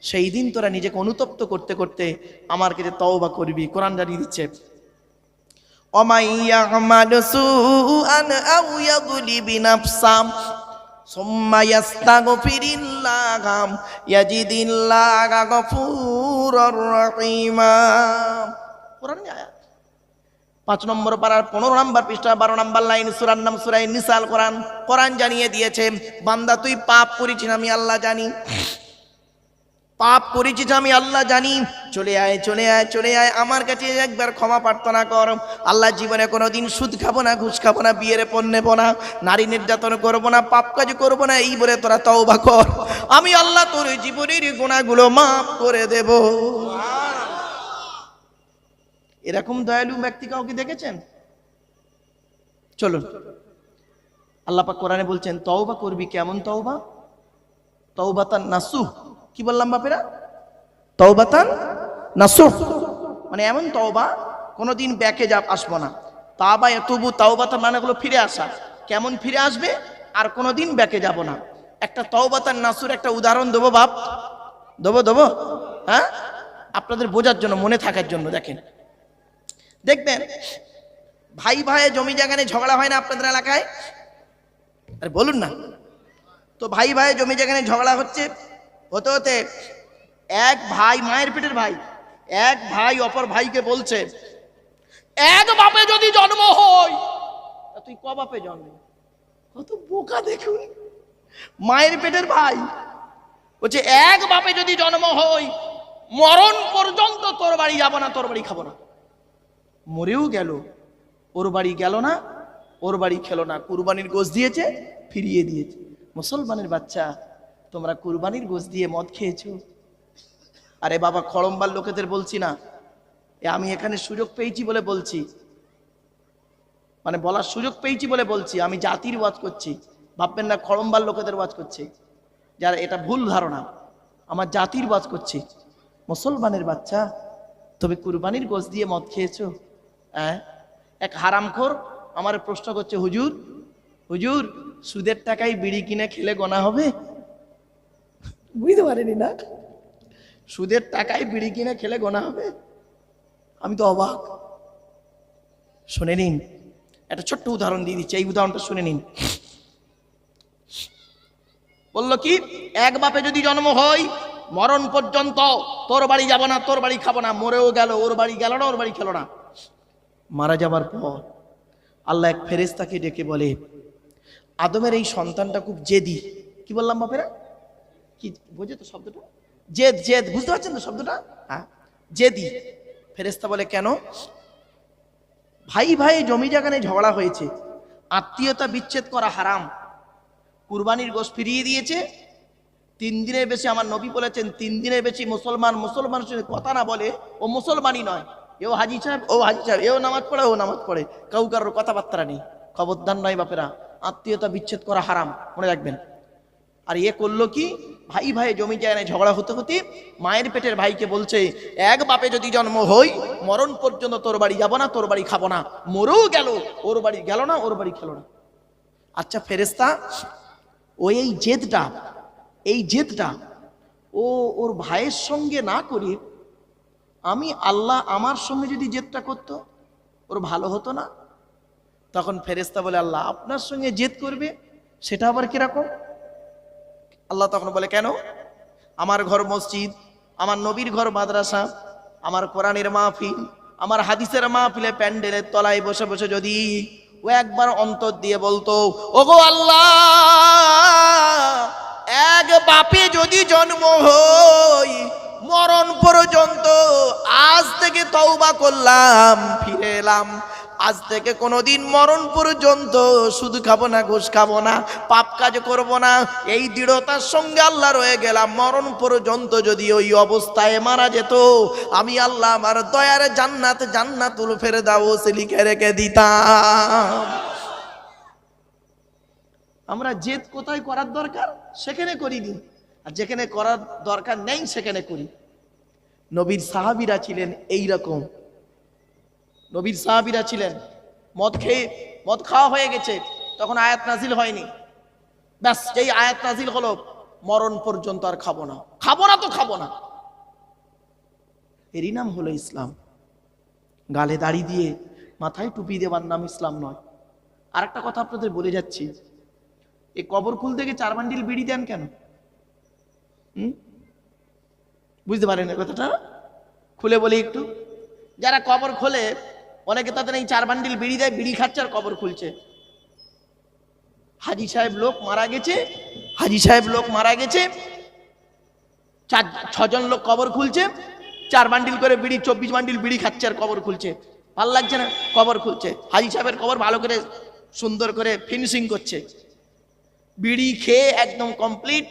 সেই দিন তোরা নিজেকে অনুতপ্ত করতে করতে আমার কাছে তওবা করবি। কোরআন জানিয়ে দিচ্ছে, ওমাইয়া আমালু সুআন আও ইয়াযলিবি নাফসা সুম্মা ইয়াস্তাগফিরিল্লাহ ইয়াজিদিল্লাহা গফুরুর রহিমা। কোরআনের আয়াত, 5 নম্বর পারার 15 নম্বর পৃষ্ঠা 12 নম্বর লাইন, সূরার নাম সূরা নিসাল। কোরআন জানিয়ে দিয়েছে, বান্দা তুই পাপ করেছিস আমি আল্লাহ জানি, পাপ করেছিস আমি আল্লাহ জানি। চলে আয় চলে আয় চলে আয় আমার কাছে একবার ক্ষমা প্রার্থনা কর। আল্লাহ জীবনে কোনোদিন সুদ খাবো না, ঘুষ খাবো না, বিয়ের পণ নেব না, নারী নির্যাতন করবো না, পাপ কাজ করবো না, এই বলে তোরা তওবা কর। আমি আল্লাহ তোর জীবনের গুনাহগুলো মাফ করে দেব। এরকম দয়ালু ব্যক্তি কাউকে দেখেছেন? চলুন, আল্লাহ পাক কোরআনে বলছেন তওবা করবি। কেমন তওবা? তওবাতান নাসুহ। কি বললাম বাপেরা? তওবাতান নাসুহ, মানে এমন তওবা কোনোদিন ব্যাকে আসবো না। তাওবা ইয়াতুবু, তওবাতান মানে হলো ফিরে আসা। কেমন ফিরে আসবে? আর কোনোদিন ব্যাকে যাব না। একটা তওবাতান নাসুর একটা উদাহরণ দেবো বাপ, দেবো হ্যাঁ, আপনাদের বোঝার জন্য, মনে থাকার জন্য। দেখবেন ভাই ভাই জমি জায়গা নিয়ে ঝগড়া হয় না আপনাদের এলাকায়? আরে বলুন না তো। ভাই ভাই জমি জায়গা নিয়ে ঝগড়া হতে হতে এক ভাই, মায়ের পেটের ভাই, এক ভাই অপর ভাইকে বলছে, এক বাপে যদি জন্ম হয়, তুই ক বাপে জন্ম? কত বোকা দেখুন। মায়ের পেটের ভাই বলছে, এক বাপে যদি জন্ম হয়, মরণ পর্যন্ত তোর বাড়ি যাব না, তোর বাড়ি খাবো না। মরেও গেল, ওর বাড়ি গেল না, ওর বাড়ি খেলো না। কুরবানির গোশ দিয়েছে, ফিরিয়ে দিয়েছে। মুসলমানের বাচ্চা, তোমরা কুরবানির গোশ দিয়ে মদ খেয়েছো? আরে বাবা, খড়ম্বার লোকেদের বলছি না, আমি এখানে সুযোগ পেয়েছি বলে বলছি, মানে বলার সুযোগ পেয়েছি বলে বলছি। আমি জাতির ওয়াজ করছি, ভাববেন না খড়ম্বার লোকেদের ওয়াজ করছি, যারা এটা ভুল ধারণা। আমার জাতির ওয়াজ করছি। মুসলমানের বাচ্চা, তবে কুরবানির গোশ দিয়ে মদ খেয়েছো? হ্যাঁ। এক হারামখোর আমার প্রশ্ন করছে, হুজুর হুজুর সুদের টাকায় বিড়ি কিনে খেলে গোনা হবে? বুঝতে পারেনি না, সুদের টাকায় বিড়ি কিনে খেলে গোনা হবে? আমি তো অবাক। শুনে নিন, একটা ছোট্ট উদাহরণ দিয়ে দিচ্ছি, এই উদাহরণটা শুনে নিন। বললো কি, এক বাপে যদি জন্ম হয়, মরণ পর্যন্ত তোর বাড়ি যাব না, তোর বাড়ি খাবো না। মরেও গেল, ওর বাড়ি গেল না, ওর বাড়ি খেলো না। মারা যাবার পর আল্লাহ এক ফেরেশতাকে ডেকে বলে, আদমের এই সন্তানটা খুব জেদি। কি বললাম বাপেরা? কি বোঝে তো শব্দটা? জেদ, জেদ, বুঝতে পারছেন তো শব্দটা? হ্যাঁ, জেদি। ফেরেশতা বলে, কেন? ভাই ভাই জমি জায়গা নিয়ে ঝগড়া হয়েছে, আত্মীয়তা বিচ্ছেদ করা হারাম, কুরবানির গোশত ফিরিয়ে দিয়েছে। 3 দিনের বেশি, আমার নবী বলেছেন, 3 দিনের বেশি মুসলমানের সঙ্গে কথা না বলে ও মুসলমানই নয়। এও হাজি সাহেব, ও হাজি সাহেব, এও নামাজ পড়ে, ও নামাজ পড়ে, কাউ কারোর কথাবার্তা নেই। খবরদার নয় বাপেরা, আত্মীয়তা বিচ্ছেদ করা হারাম, মনে রাখবেন। আর এ করলো কি, ভাই ভাই জমি জায়গায় ঝগড়া হতে হতে মায়ের পেটের ভাইকে বলছে, এক বাপে যদি জন্ম হই, মরণ পর্যন্ত তোর বাড়ি যাব না, তোর বাড়ি খাবো না। মরেও গেল, ওর বাড়ি গেল না, ওর বাড়ি খেলো না। আচ্ছা ফেরেশতা, এই জেদটা ও ওর ভাইয়ের সঙ্গে না করে আমি আল্লাহ আমার সঙ্গে যদি জেদটা করতো, ওর ভালো হতো না? তখন ফেরেশতা বলে, আল্লাহ আপনার সঙ্গে জেদ করবে, সেটা আবার কিরকম? আল্লাহ তখন বলে, কেন? আমার ঘর মসজিদ, আমার নবীর ঘর মাদ্রাসা, আমার কোরআনের মাহফিল, আমার হাদিসের মাহফিলে প্যান্ডেলের তলায় বসে বসে যদি ও একবার অন্তর দিয়ে বলতো, ওগো আল্লাহ, এক বাপে যদি জন্ম হই, মরণ পর্যন্ত আজ থেকে তওবা করলাম, ফিরে এলাম, আজ থেকে কোনোদিন মরণ পর্যন্ত সুদ খাবো না, ঘুষ খাবো না, পাপ কাজ করব না, এই দৃঢ়তার সঙ্গে আল্লাহ রয়ে গেলাম, মরণ পর্যন্ত যদি ওই অবস্থায় মারা যেত, আমি আল্লাহ আমার দয়ার জান্নাতুল ফেরদাউস লিখে রেখে দিতাম। আমরা জেদ কোথায় করার দরকার সেখানে করিনি, আর যেখানে করার দরকার নেই সেখানে করি। নবীর সাহাবীরা ছিলেন এই রকম। নবীর সাহাবীরা ছিলেন, মদ খাওয়া হয়ে গেছে, তখন আয়াত নাজিল হয়নি, ব্যাস যেই আয়াত নাজিল হলো, মরণ পর্যন্ত আর খাবো না, খাবো না তো খাবো না। এরই নাম হলো ইসলাম। গালে দাড়ি দিয়ে মাথায় টুপি দেওয়ার নাম ইসলাম নয়। আর একটা কথা আপনাদের বলে যাচ্ছি, এই কবর খুলতে গিয়ে 4 বান্ডিল বিড়ি দেন কেন? বুঝতে পারেন না কথাটা? খুলে বলি একটু। যারা কবর খোলে, অনেকে তাদের এই 4 বান্ডিল বিড়ি দেয়, বিড়ি খাচ্ছে আর কবর খুলছে। হাজি সাহেব লোক মারা গেছে, 6 জন লোক কবর খুলছে, 4 বান্ডিল করে বিড়ি, 24 বান্ডিল বিড়ি খাচ্ছে আর কবর খুলছে। ভাল লাগছে না? কবর খুলছে। হাজি সাহেবের কবর ভালো করে সুন্দর করে ফিনিশিং করছে, বিড়ি খেয়ে একদম কমপ্লিট,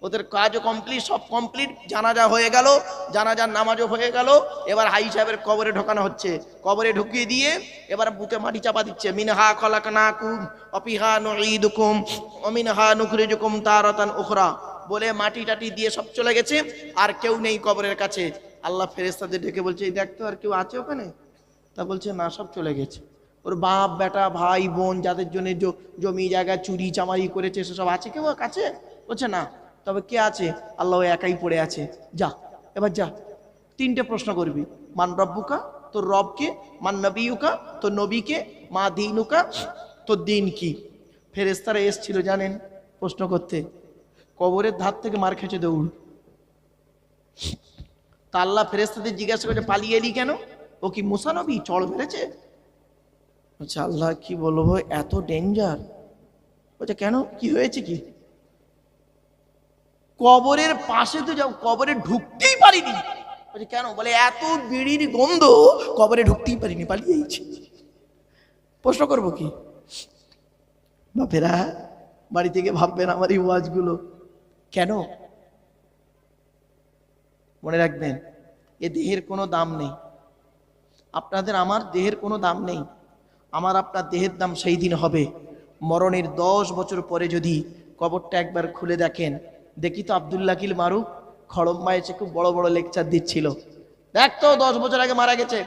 ওদের কাজও কমপ্লিট, সব কমপ্লিট, জানাজা হয়ে গেল, জানাজার নামাজও হয়ে গেল। এবার হাজি সাহেবের কবরে ঢোকানো হচ্ছে, কবরে ঢুকিয়ে দিয়ে এবার বুকে মাটি চাপা দিচ্ছে, মিনহা খলাকনাকুম ওয়া ফিহা নুঈদুকুম ওয়া মিনহা নুখরিজুকুম তারাতান উখরা, বলে মাটি টাটি দিয়ে সব চলে গেছে, আর কেউ নেই কবরের কাছে। আল্লাহ ফেরেশতাদের ডেকে বলছে, এই দেখতো আর কেউ আছে ওখানে? তা বলছে, না, সব চলে গেছে। ওর বাপ বেটা ভাই বোন যাদের জন্য জমি জায়গা চুরি চামারি করেছে, সেসব আছে কেউ কাছে? বলছে না। তবে কে আছে? আল্লাহ একাই পড়ে আছে। যা, এবার যা, 3টে প্রশ্ন করবি, মান রব্বুকা, তোর রবকে, মান নবিয়ুকা, তোর নবীকে, মা দীনুকা, তোর দিন কি? ফেরেশতারা এসেছিল জানেন প্রশ্ন করতে, কবরের ধার থেকে মার খেয়েছে দৌড়। তা আল্লাহ ফেরেশতাদের জিজ্ঞাসা করছে, পালিয়ে এলি কেন? ও কি মুসা নবী, চড় মেরেছে? আচ্ছা আল্লাহ কি বলবো, এত ডেঞ্জার। বলছে কেন, কি হয়েছে কি? কবরের পাশে তো যাও, কবরে ঢুকতেই পারিনি। বলছে কেন? বলে এত বিড়ির গন্ধ, কবরে ঢুকতেই পারিনি, পালিয়েছি। প্রশ্ন করবো কি? বাপেরা বাড়ি থেকে ভাববেন আমার এই ওয়াজগুলো কেন। মনে রাখবেন, এ দেহের কোনো দাম নেই, আপনাদের আমার দেহের কোনো দাম নেই। আমার আপনার দেহের দাম সেই দিন হবে, মরণের 10 বছর পরে যদি কবরটা একবার খুলে দেখেন। দেখি তো আব্দুল্লাহ কিল মারুফ খড়ম্বা এসে খুব বড় বড় লেকচার দিচ্ছিল, দেখ তো 10 বছর আগে মারা গেছে,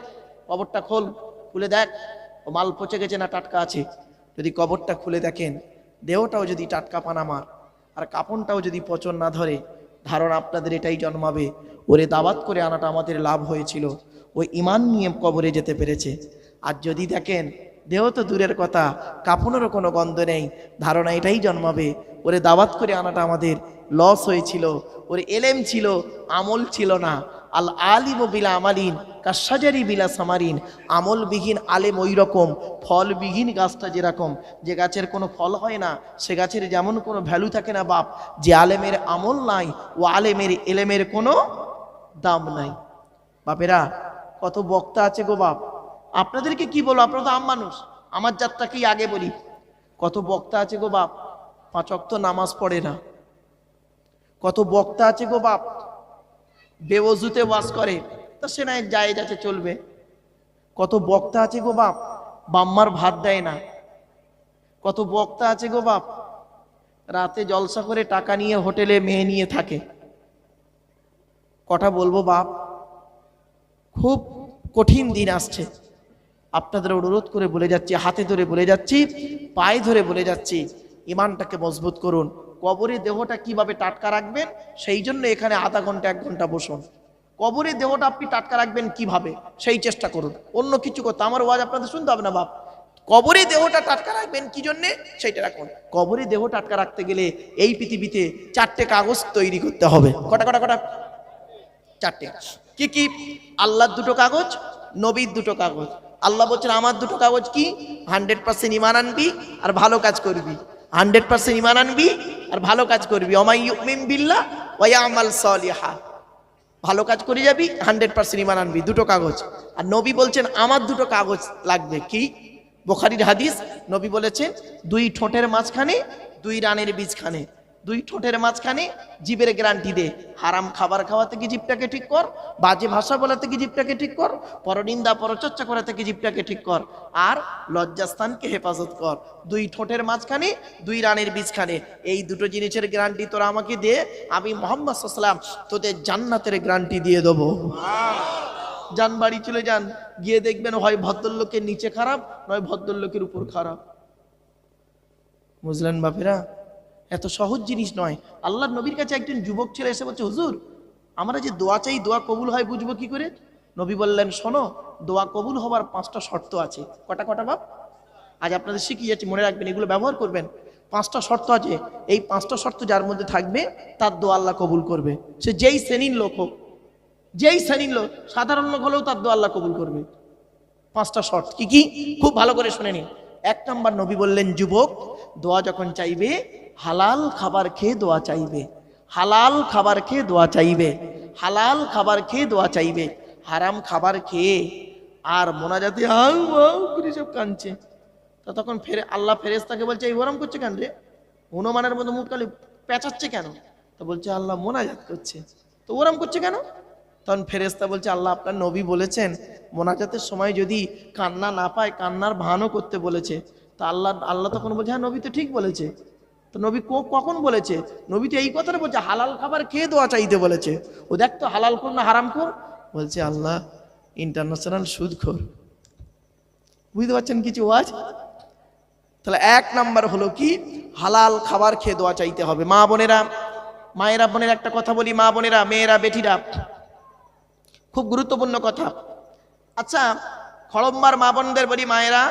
কবরটা খোল, খুলে দেখ ও মাল পচে গেছে না টাটকা আছে। যদি কবরটা খুলে দেখেন, দেহটাও যদি টাটকা পান আমার, আর কাপড়টাও যদি পচন না ধরে, ধারণা আপনাদের এটাই জন্মাবে, ওরে দাওয়াত করে আনাটা আমাদের লাভ হয়েছিল, ওই ঈমান নিয়ে কবরে যেতে পেরেছে। আর যদি দেখেন দেহ তো দূরের কথা, কাফনেরও কোনো গন্ধ নেই, ধারণা এটাই জন্মাবে ওরে দাওয়াত করে আনাটা আমাদের লস হয়েছিল, ওর এলেম ছিল আমল ছিল না। আল আলিম বিলা আমালিন কাশাজারি বিলা সামারিন, আমলবিহীন আলেম ওই রকম, ফলবিহীন গাছটা যেরকম, যে গাছের কোনো ফল হয় না সে গাছের যেমন কোনো ভ্যালু থাকে না বাপ, যে আলেমের আমল নাই ও আলেমের এলেমের কোনো দাম নাই। বাপেরা কত বক্তা আছে গো বাপ, আপনাদেরকে কি বলবো, আপনারা তো আম মানুষ, আমার জাতটাকেই আগে বলি। কত বক্তা আছে গো বাপ, 5 ওয়াক্ত নামাজ পড়ে না। কত বক্তা আছে গো বাপ, বেওযুতে ওয়াজ করে, তা সে না জায়েজ আছে চলবে। কত বক্তা আছে গো বাপ, বাম্মার ভাত দেয় না। কত বক্তা আছে গো বাপ, রাতে জলসা করে টাকা নিয়ে হোটেলে মেয়ে নিয়ে থাকে। কটা বলবো বাপ, খুব কঠিন দিন আসছে। আপনাদের অনুরোধ করে বলে যাচ্ছি, হাতে ধরে বলে যাচ্ছি, পায়ে ধরে বলে যাচ্ছি, ইমানটাকে মজবুত করুন। কবরে দেহটা কিভাবে টাটকা রাখবেন সেই জন্য এখানে আধা ঘন্টা 1 ঘন্টা বসুন। কবরে দেহটা আপনি টাটকা রাখবেন কিভাবে সেই চেষ্টা করুন, অন্য কিছু করতে আমার ওয়াজ আপনাদের শুনতে হবে না বাপ। কবরে দেহটা টাটকা রাখবেন কি জন্যে সেইটা রাখুন। কবরে দেহ টাটকা রাখতে গেলে এই পৃথিবীতে 4টে কাগজ তৈরি করতে হবে। কটা কটা কটা? 4টে। কি কি? আল্লাহর 2টো কাগজ, নবীর 2টো কাগজ। আল্লাহ বলছেন আমার 2টো কাগজ কি, 100% ঈমান আনবি আর ভালো কাজ করবি। 100% ঈমান আনবি আর ভালো কাজ করবি। ওমাই ইউমিন বিল্লাহ ওয়া ইয়ামাল সালিহা, ভালো কাজ করে যাবি, 100% ঈমান আনবি, 2টো কাগজ। আর নবী বলছেন আমার 2টো কাগজ লাগবে। কি? বুখারীর হাদিস, নবী বলেছেন 2 ঠোঁটের মাঝখানে 2 রানের বীজখানে, 2 ঠোঁটের মাঝখানে জিভের গ্যারান্টি দে। হারাম খাবার খাওয়া থেকে জিভটাকে ঠিক কর, বাজে ভাষা বলা থেকে জিভটাকে ঠিক কর, পরনিন্দা পরচর্চা করা থেকে জিভটাকে ঠিক কর, আর লজ্জাস্থানকে হেফাজত কর। 2 ঠোঁটের মাঝখানে 2 রানের বীজখানে, এই 2টো জিনিসের গ্যারান্টি তোরা আমাকে দে, আমি মুহাম্মদ সাল্লাল্লাহু আলাইহি ওয়াসাল্লাম তোদের জান্নাতের গ্যারান্টি দিয়ে দেবো। যান বাড়ি চলে যান, গিয়ে দেখবেন হয় ভদ্রলোকের নিচে খারাপ, নয় ভদ্রলোকের উপর খারাপ। বুঝলেন বাপেরা? এত সহজ জিনিস নয়। আল্লাহর নবীর কাছে একজন যুবক ছেলে এসে বলছে, হুজুর আমরা যে দোয়া চাই দোয়া কবুল হয় বুঝবো কি করে? নবী বললেন, শোনো, দোয়া কবুল হবার 5টা শর্ত আছে। কটা কটা বাপ? আজ আপনাদের শিখিয়ে যাচ্ছি, মনে রাখবেন, এগুলো ব্যবহার করবেন। 5টা শর্ত আছে, এই 5টা শর্ত যার মধ্যে থাকবে তার দোয়া আল্লাহ কবুল করবে, সে যেই শ্রেণীর লোক হোক। যেই শ্রেণীর লোক, সাধারণ লোক হলেও তার দোয়া আল্লাহ কবুল করবে। 5টা শর্ত কি কি? খুব ভালো করে শুনে নিন। 1 নম্বর, নবী বললেন যুবক দোয়া যখন চাইবে হালাল খাবার খেয়ে দোয়া চাইবে। হালাল খাবার খেয়ে দোয়া চাইবে। হালাল খাবার খেয়ে দোয়া চাইবে। হারাম খাবার খেয়ে আর মোনাজাতে হাউ হাউ করে সব কাঁদছে, তো তখন আল্লাহ ফেরেশতাকে বলছে, এই ওরম করছে কেন রে? হনুমানের মতো মুখ কালি পেঁচাচ্ছে কেন? তো বলছে আল্লাহ মোনাজাত করছে। তো ওরম করছে কেন? তখন ফেরেশতা বলছে, আল্লাহ আপনার নবী বলেছেন মোনাজাতের সময় যদি কান্না না পায় কান্নার ভানও করতে বলেছে। তো আল্লাহ তখন বলছে, হ্যাঁ নবী তো ঠিক বলেছে। তো নবী কখন বলেছে? নবী তো এই কথাটা বলছে, হালাল খাবার খেয়ে দোয়া চাইতে বলেছে। ও দেখ তো হালাল কর না হারাম কর? বলছে আল্লাহ ইন্টারন্যাশনাল সুদখোর। বুঝতে পারছেন কিছু আজ? তাহলে 1 নাম্বার হলো কি, হালাল খাবার খেয়ে দোয়া চাইতে হবে। মা বোনেরা, মায়েরা বোনের একটা কথা বলি, মা বোনেরা, মেয়েরা, বেটিরা, খুব গুরুত্বপূর্ণ কথা। আচ্ছা, খড়ম্বার মা বোনদের বলি, মায়েরা,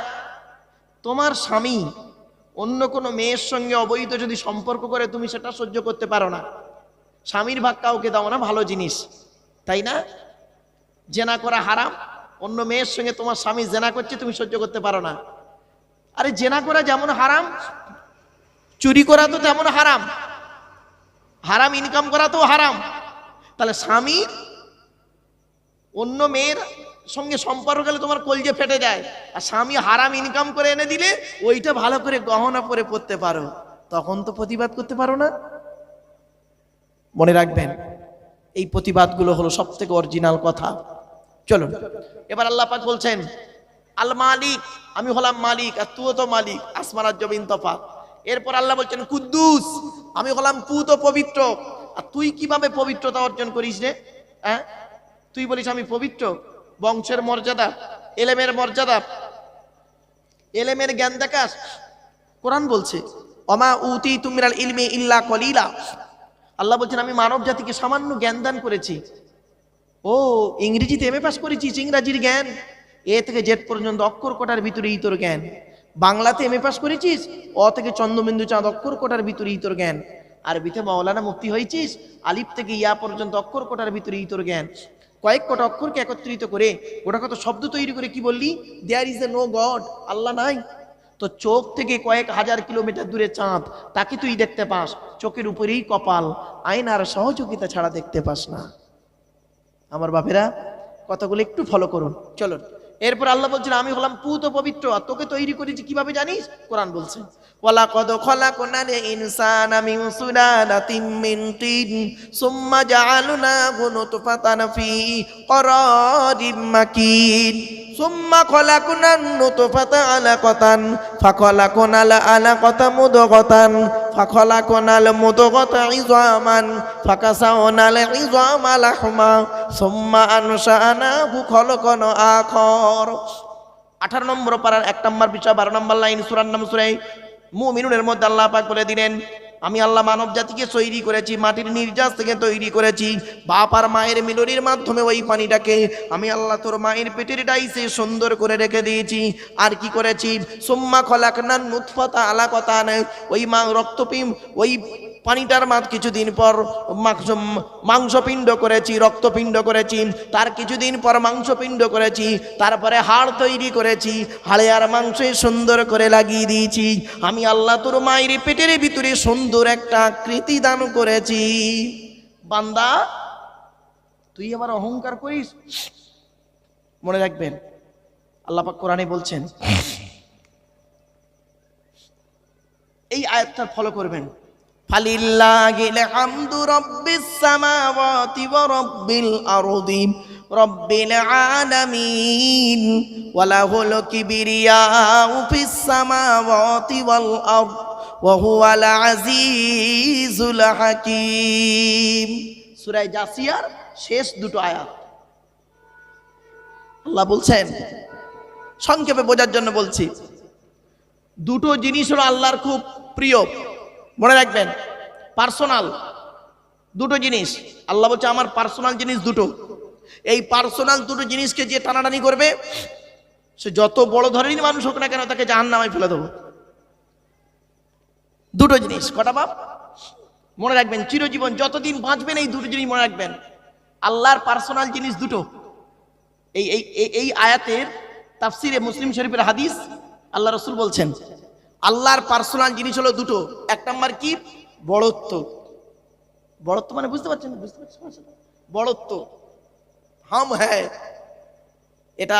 তোমার স্বামী অন্য কোনো মেয়ের সঙ্গে অবৈধ যদি সম্পর্ক করে তুমি সেটা সহ্য করতে পারো না। স্বামীর ভাগ কাউকে দাও না, ভালো জিনিস, তাই না? জেনা করা হারাম, অন্য মেয়ের সঙ্গে তোমার স্বামী জেনা করছে তুমি সহ্য করতে পারো না। আরে জেনা করা যেমন হারাম, চুরি করা তো তেমন হারাম, হারাম ইনকাম করা তো হারাম। তাহলে স্বামী অন্য মেয়ের সঙ্গে সম্পর্ক গেলে তোমার কলজে ফেটে যায়, আর স্বামী হারাম ইনকাম করে এনে দিলে ওইটা ভালো করে গহনা পরে পড়তে পারো, তখন তো প্রতিবাদ করতে পারো না। মনে রাখবেন, এই প্রতিবাদগুলো হলো সব থেকে অরিজিনাল কথা। চলুন এবার আল্লাহ পাক বলছেন, আল মালিক, আমি হলাম মালিক আর তুইও তো মালিক, আসমান আর জমিন তফাৎ। এরপর আল্লাহ বলছেন কুদ্দুস, আমি হলাম পুত পবিত্র। আর তুই কিভাবে পবিত্রতা অর্জন করিস রে? হ্যাঁ, তুই বলিস আমি পবিত্র। বংশের মর্যাদা, এলেমের মর্যাদা, এলেমের জ্ঞান দেখাস। কোরআন বলছে, অমা উতি তুমিরাল ইলমি ইল্লা কলিলা, আল্লাহ বলছেন আমি মানব জাতিকে সামান্য জ্ঞান দান করেছি। ও ইংরেজিতে এমএ পাস করেছিস, ইংরাজির জ্ঞান এ থেকে জেড পর্যন্ত অক্ষর কোটার ভিতরেই তোর জ্ঞান। বাংলাতে এমএ পাস করেছিস, অ থেকে চন্দ্রবিন্দু চাঁদ অক্ষর কোটার ভিতরেই তোর জ্ঞান। আরবিতে মাওলানা মুফতি হয়েছিস, আলিফ থেকে ইয়া পর্যন্ত অক্ষর কোটার ভিতরেই তোর জ্ঞান। কয়েক কটা অক্ষরকে একত্রিত করে গোটা কত শব্দ তৈরি করে কি বললি? There is a no god, Allah নাই। তো চোখ থেকে কয়েক হাজার কিলোমিটার দূরে চাঁদ, তাকে তুই দেখতে পাস, চোখের উপরেই কপাল, আয়নার সহযোগিতা ছাড়া দেখতে পাস না। আমার বাপেরা কথাগুলো একটু ফলো করুন, চলুন। এরপর আল্লাহ বলছেন আমি হলাম পুত পবিত্র, আর তোকে তৈরি করেছি কিভাবে জানিস? কোরআন বলছে ওয়ালাকাদ খালাকনাল ইনসানা মিন সুলালাতিন মিন তিন সুম্মা জাআলনাহু নুতফাতান ফি ক্বরারিম মাকিন সুম্মা খালাকনান নুতফাতা আলাকাতান ফাখালাকনাল আলাকাতা মুদগাতান ফাখালাকনাল মুদগাতা ইযামান ফাকাসাওনাল ইযামা লাহমা সুম্মা আনশানাহু খালকান আখর। 18 নম্বর পারার 1 নম্বর বিষয় 12 নম্বর লাইন সূরার নাম সূরা মুমিনুনের মধ্যে আল্লাহ পাক বলে দিলেন আমি আল্লাহ মানব জাতিকে তৈরি করেছি, মাটির নির্যাস থেকে তৈরি করেছি। বাপ আর মায়ের মিলনের মাধ্যমে ওই পানিটাকে আমি আল্লাহ তোর মায়ের পেটের ডাইসে সুন্দর করে রেখে দিয়েছি। আর কি করেছি? সুম্মা খলাকনান নুতফাতা আলাকাতান, ওই রক্তপিণ্ড, ওই পানিটার মাঝ কিছুদিন পর মাংসপিণ্ড করেছি, রক্তপিণ্ড করেছি, তার কিছুদিন পর মাংসপিণ্ড করেছি, তারপরে হাড় তৈরি করেছি, হাড়ে আর মাংসে সুন্দর করে লাগিয়ে দিয়েছি। আমি আল্লাহ তোর মায়ের পেটের ভিতরে সুন্দর একটা আকৃতি দান করেছি। বান্দা তুই আবার অহংকার করিস? মনে রাখবেন আল্লাহ পাক কোরআনে বলছেন, এই আয়াতটা ফলো করবেন, ফালিল্লাহিল হামদু রাব্বিস সামাওয়াতি ওয়া রাব্বিল আরদি রাব্বিল আলামিন ওয়া লাহুল কিবরিয়াউ ফিস সামাওয়াতি ওয়াল আরদ ওয়া হুয়াল আজিজুল হাকীম। সূরা জাসিয়ার শেষ দুটো আয়াত আল্লাহ বলছেন, সংক্ষেপে বোঝার জন্য বলছি, দুটো জিনিস হলো আল্লাহর খুব প্রিয়। মনে রাখবেন পার্সোনাল দুটো জিনিস, আল্লাহ বলছে আমার পার্সোনাল জিনিস দুটো। এই পার্সোনাল দুটো জিনিসকে যে টানাটানি করবে সে যত বড় ধরনের মানুষ হোক না কেন তাকে জাহান্নামে ফেলে দেবো। দুটো জিনিস, কটা বাপ? মনে রাখবেন চিরজীবন যতদিন বাঁচবেন এই দুটো জিনিস মনে রাখবেন, আল্লাহর পার্সোনাল জিনিস দুটো। এই এই এই আয়াতের তাফসিরে মুসলিম শরীফের হাদিস, আল্লাহ রাসূল বলছেন আল্লাহর পার্সোনাল জিনিস হলো দুটো। 1 নাম্বার কি? বড়ত্ব। বড়ত্ব মানে বুঝতে পারছেন? বুঝতে পারছেন বড়ত্ব? হাম হ্যায়, এটা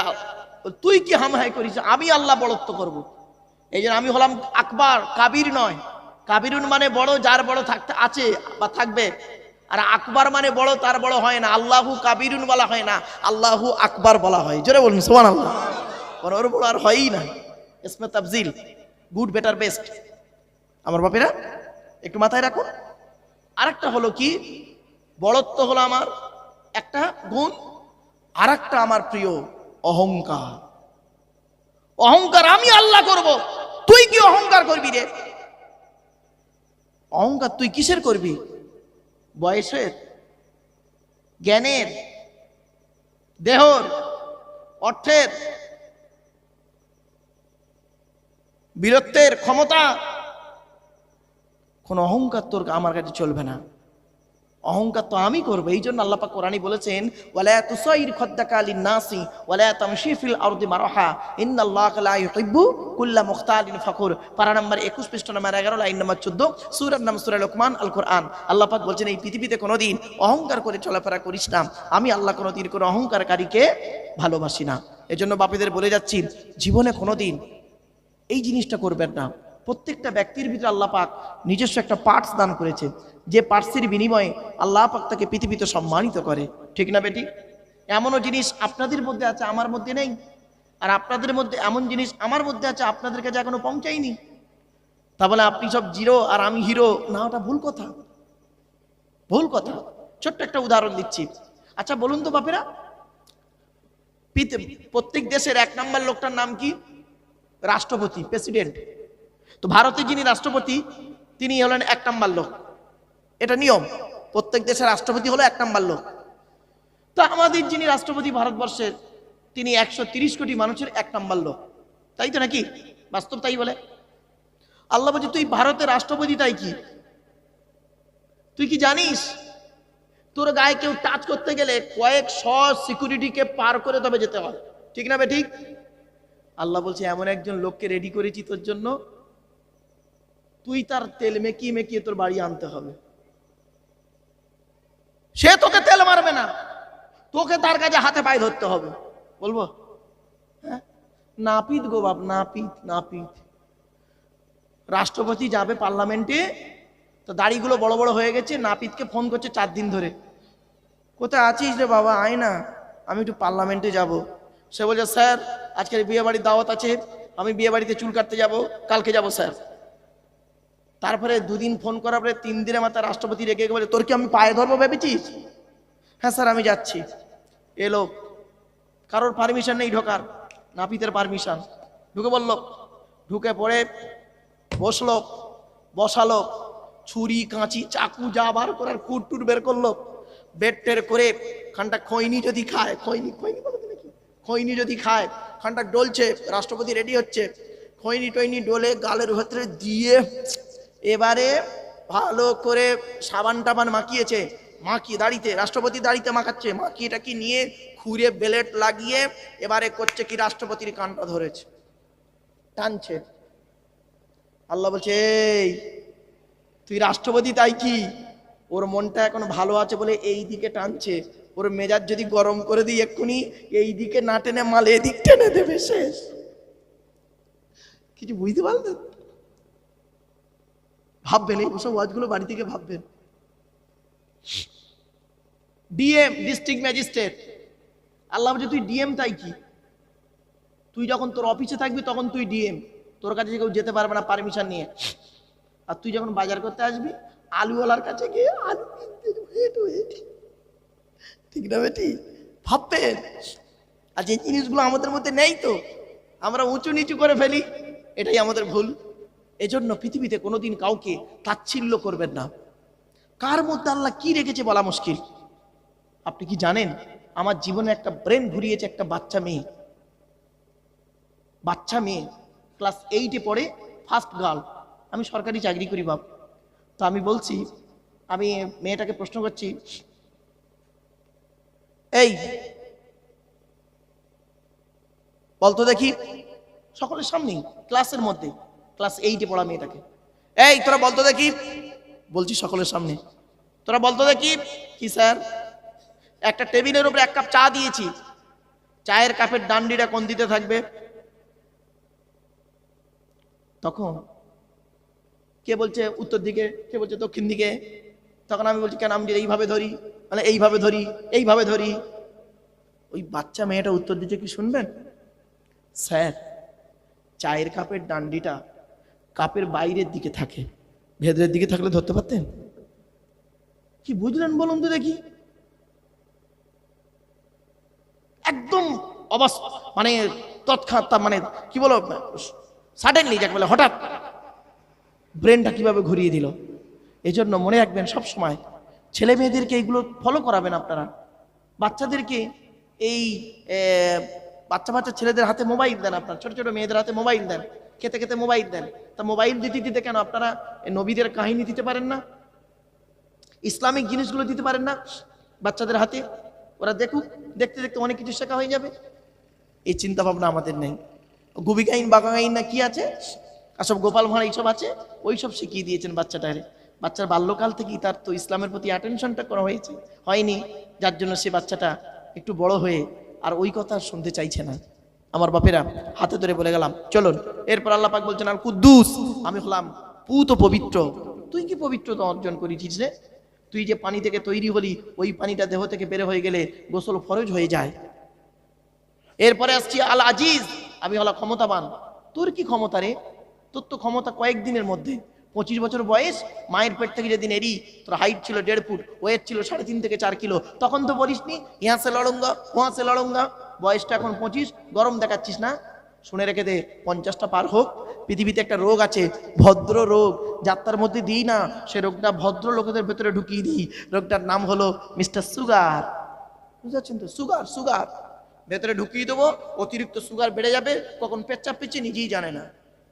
তুই কি হাম হ্যায় করিস? আমি আল্লাহ বড়ত্ব করব। এই জন্য আমি হলাম আকবার, কাবির নয়। কাবিরুন মানে বড়, যার বড় থাকতে আছে বা থাকবে, আর আকবার মানে বড়, তার বড় হয় না। আল্লাহু কাবিরুন বলা হয় না, আল্লাহু আকবার বলা হয়। জোরে বলুন সুবহানাল্লাহ। ওর বড় আর হয়ই না, ইসমে তাফজিল, গুড বেটার বেস্ট। আমার বাপেরা একটু মাথায় রাখুন। আরেকটা হলো কি? বড়ত্ব হলো আমার একটা গুণ, আরেকটা আমার প্রিয় অহংকার। অহংকার আমি আল্লাহ করব, তুই কি অহংকার করবি রে? অহংকার তুই কিসের করবি? বয়সের, জ্ঞানের, দেহর, অর্থের, বীরত্বের, ক্ষমতা? কোন অহংকার তোর আমার কাছে চলবে না। অহংকার তো আমি করবো। এই জন্য আল্লাহ পাক কোরআনে বলেছেন ওয়ালা তুসাইর খাদ্দাকা লিন-নাসি ওয়ালা তামশি ফিল আরদি মারহা ইন্নাল্লাহা লা ইউহিব্বু কুল্লা মুখতালিন ফাখুর। পারা নাম্বার 21 পৃষ্ঠা নাম্বার 11 লাইন নাম্বার 14, সূরার নাম সূরা লোকমান, আল কোরআন। আল্লাহ পাক বলছেন এই পৃথিবীতে কোনোদিন অহংকার করে চলাফেরা করিস না। আমি আল্লাহ কোনোদিন কোনো অহংকারকারীকে ভালোবাসি না। এজন্য বাপীদের বলে যাচ্ছি জীবনে কোনোদিন এই জিনিসটা করবেন না। প্রত্যেকটা ব্যক্তির ভিতরে আল্লাহ পাক নিজস্ব একটা পার্টস দান করেছে, যে পার্টসের বিনিময়ে আল্লাহ পাক তাকে পৃথিবীতে সম্মানিত করে। ঠিক না বেটি? এমনও জিনিস আপনাদের মধ্যে আছে আমার মধ্যে নেই, আর আপনাদের মধ্যে এমন জিনিস আমার মধ্যে আছে আপনাদের কাছে এখনো পৌঁছায়নি। তা বলে আপনি সব জিরো আর আমি হিরো না, ওটা ভুল কথা, ভুল কথা। ছোট্ট একটা উদাহরণ দিচ্ছি। আচ্ছা বলুন তো বাপেরা, প্রত্যেক দেশের 1 নম্বর লোকটার নাম কি? রাষ্ট্রপতি, প্রেসিডেন্ট। তো ভারতে যিনি রাষ্ট্রপতি তিনি হলেন 1 নম্বর লোক। এটা নিয়ম। প্রত্যেক দেশের রাষ্ট্রপতি হলো 1 নম্বর লোক। তো আমাদের যিনি রাষ্ট্রপতি ভারতবর্ষের, তিনি 130 কোটি মানুষের 1 নম্বর লোক, তাই তো নাকি? বাস্তব তাই বলে। আল্লাহ বলছে তুই ভারতের রাষ্ট্রপতি, তাই কি তুই কি জানিস তোর গায়ে কেউ টাচ করতে গেলে কয়েকশো সিকিউরিটিকে পার করে তবে যেতে হয়, ঠিক না বে ঠিক? আল্লাহ বলছে এমন একজন লোককে রেডি করেছি তোর জন্য, তুই তার তেল মেকিয়ে মেকিয়ে তোর বাড়ি আনতে হবে। সে তোকে তেল মারবে না, তোকে তার কাছে হাতে পায়ে ধরতে হবে। বলবো হ্যাঁ, নাপিত গো বাপ, নাপিত নাপিত। রাষ্ট্রপতি যাবে পার্লামেন্টে, তো দাড়িগুলো বড় বড় হয়ে গেছে, নাপিতকে ফোন করছে 4 দিন ধরে, কোথায় আছিস রে বাবা, আয় না, আমি একটু পার্লামেন্টে যাব। সে বলছে স্যার আজকের বিয়ে বাড়ির দাওয়াত আছে, আমি বিয়ে বাড়িতে চুল কাটতে যাব, কালকে যাব স্যার। তারপরে 2 দিন ফোন করার পরে 3 দিনের মাথায় রাষ্ট্রপতি রেগে বলে তোর কি আমি পায়ে ধরবো ভেবেছিস? হ্যাঁ স্যার আমি যাচ্ছি। এলো, কারোর পারমিশন নেই ঢোকার, নাপিতের পারমিশন, ঢুকে বলল, ঢুকে পড়ে বসলো, বসালো, ছুরি কাঁচি চাকু যা বার করার কুটটুর বের করলো, বেড টের করে খানটা খৈনি যদি খায়, খৈনি খৈনি বলো তো নাকি, খৈনি যদি খায়, খানটা ডলছে, রাষ্ট্রপতি রেডি হচ্ছে, খৈনি টৈনি ডলে গালের ভেতরে দিয়ে এবারে ভালো করে সাবান টাবান মাখিয়েছে, মাখিয়ে দাড়িতে, রাষ্ট্রপতি দাড়িতে মাখাচ্ছে, মাখিয়েটাকে নিয়ে খুঁড়ে বেলেট লাগিয়ে এবারে করছে কি, রাষ্ট্রপতির কানটা ধরেছে, টানছে। আল্লাহ বলছে এই তুই রাষ্ট্রপতি, তাই কি? ওর মনটা এখন ভালো আছে বলে এই দিকে টানছে, ওর মেজাজ যদি গরম করে দিই এক্ষুনি এই দিকে না টেনে মাল এদিক টেনে দেবে, শেষ। কিছু বুঝতে পারলেন? ভাববেন এই সব ওয়াজগুলো বাড়ি থেকে ভাববেন। DM, district magistrate. আল্লাহ বলছে তুই ডিএম, তাই কি? তুই যখন তোর অফিসে থাকবি তখন তুই ডিএম, তোর কাছে কেউ যেতে পারবে না পারমিশন নিয়ে। আর তুই যখন বাজার করতে আসবি আলুওয়ালার কাছে গিয়ে আলু কিনতে, ঠিক না বেটি? ভাববেন। আর যে জিনিসগুলো আমাদের মধ্যে নেই, তো আমরা উঁচু নিচু করে ফেলি, এটাই আমাদের ভুল। এজন্য পৃথিবীতে কোনোদিন কাউকে তাচ্ছিল্য করবেন না। কার মধ্যে আল্লাহ কি রেখেছে বলা মুশকিল। আপনি কি জানেন আমার জীবনে একটা ব্রেন ঘুরিয়েছে একটা বাচ্চা মেয়ে, বাচ্চা মেয়ে ক্লাস 8-এ পড়ে, ফার্স্ট গার্ল। আমি সরকারি চাকরি করি বাপ। তো আমি বলছি, আমি মেয়েটাকে প্রশ্ন করছি, এই বলতো দেখি, সকলের সামনেই ক্লাসের মধ্যে, ক্লাস 8-এ পড়া মেয়েটাকে, এই তোরা বলতো দেখি, বলছি সকলের সামনে, তোরা বলতো দেখি। কি স্যার? একটা টেবিলের উপরে 1 কাপ চা দিয়েছি, চায়ের কাপের ডান্ডিটা কোন দিতে থাকবে? তখন কে বলছে উত্তর দিকে, কে বলছে দক্ষিণ দিকে। তখন আমি বলছি কেন, আমি এইভাবে ধরি, মানে এইভাবে ধরি, এইভাবে ধরি। ওই বাচ্চা মেয়েটা উত্তর দিচ্ছে কি শুনবেন? স্যার চায়ের কাপের ডান্ডিটা কাপের বাইরের দিকে থাকে, ভেতরের দিকে থাকলে ধরতে পারতেন। কি বুঝলেন বলুন তো দেখি? একদম মানে তৎক্ষণাৎ, মানে কি বলো, সাডেনলি যাকে বলে হঠাৎ ব্রেনটা কিভাবে ঘুরিয়ে দিল। এই জন্য মনে রাখবেন সব সময় ছেলে মেয়েদেরকে এইগুলো ফলো করাবেন আপনারা। বাচ্চাদেরকে এই বাচ্চা বাচ্চা ছেলেদের হাতে মোবাইল দেন, আপনার ছোট ছোট মেয়েদের হাতে মোবাইল দেন, খেতে খেতে মোবাইল দেন। তা মোবাইল দিতে দিতে কেন আপনারা নবীদের কাহিনী দিতে পারেন না, ইসলামিক জিনিসগুলো দিতে পারেন না বাচ্চাদের হাতে? ওরা দেখুক, দেখতে দেখতে অনেক কিছু শেখা হয়ে যাবে। এই চিন্তা ভাবনা আমাদের নেই। গুবিগাইন বাগাইন না কি আছে, আর সব গোপাল ভাঁড় এইসব আছে, ওইসব শিখিয়ে দিয়েছেন বাচ্চাটারে। বাচ্চার বাল্যকাল থেকেই তার তো ইসলামের প্রতি অ্যাটেনশনটা করা হয়েছে, হয়নি, যার জন্য সে বাচ্চাটা একটু বড় হয়ে আর ওই কথা শুনতে চাইছে না। আমার বাপেরা হাতে ধরে বলে গেলাম চলুন। এরপর আল্লাহ পাক বলছেন আল কুদ্দুস, আমি হলাম পুত পবিত্র। তুই কি পবিত্রতা অর্জন করেছিস রে? তুই যে পানি থেকে তৈরি হলি, ওই পানিটা দেহ থেকে বের হয়ে গেলে গোসল ফরজ হয়ে যায়। এরপরে আসছি আল আজিজ, আমি হলাম ক্ষমতাবান। তোর কি ক্ষমতা রে? তোর তো ক্ষমতা কয়েকদিনের মধ্যে। 25 বছর বয়স, মায়ের পেট থেকে যেদিন এরি, তোর হাইট ছিল 1.5 ফুট, ওয়েট ছিল 3.5 থেকে 4 কিলো। তখন তো বলিসনি ইহা সে লড়ঙ্গা ওহা সে লড়ঙ্গা। বয়সটা এখন 25, গরম দেখাচ্ছিস না। শুনে রেখে দে, 50টা পার হোক, পৃথিবীতে একটা রোগ আছে, ভদ্র রোগ, যাত্রার মধ্যে দিই না, সে রোগটা ভদ্র লোকেদের ভেতরে ঢুকিয়ে দিই। রোগটার নাম হলো মিস্টার সুগার। বুঝতে তো? সুগার, সুগার ভেতরে ঢুকিয়ে দেবো, অতিরিক্ত সুগার বেড়ে যাবে, কখন পেচ্ছাপ পিচ্ছে নিজেই জানে না।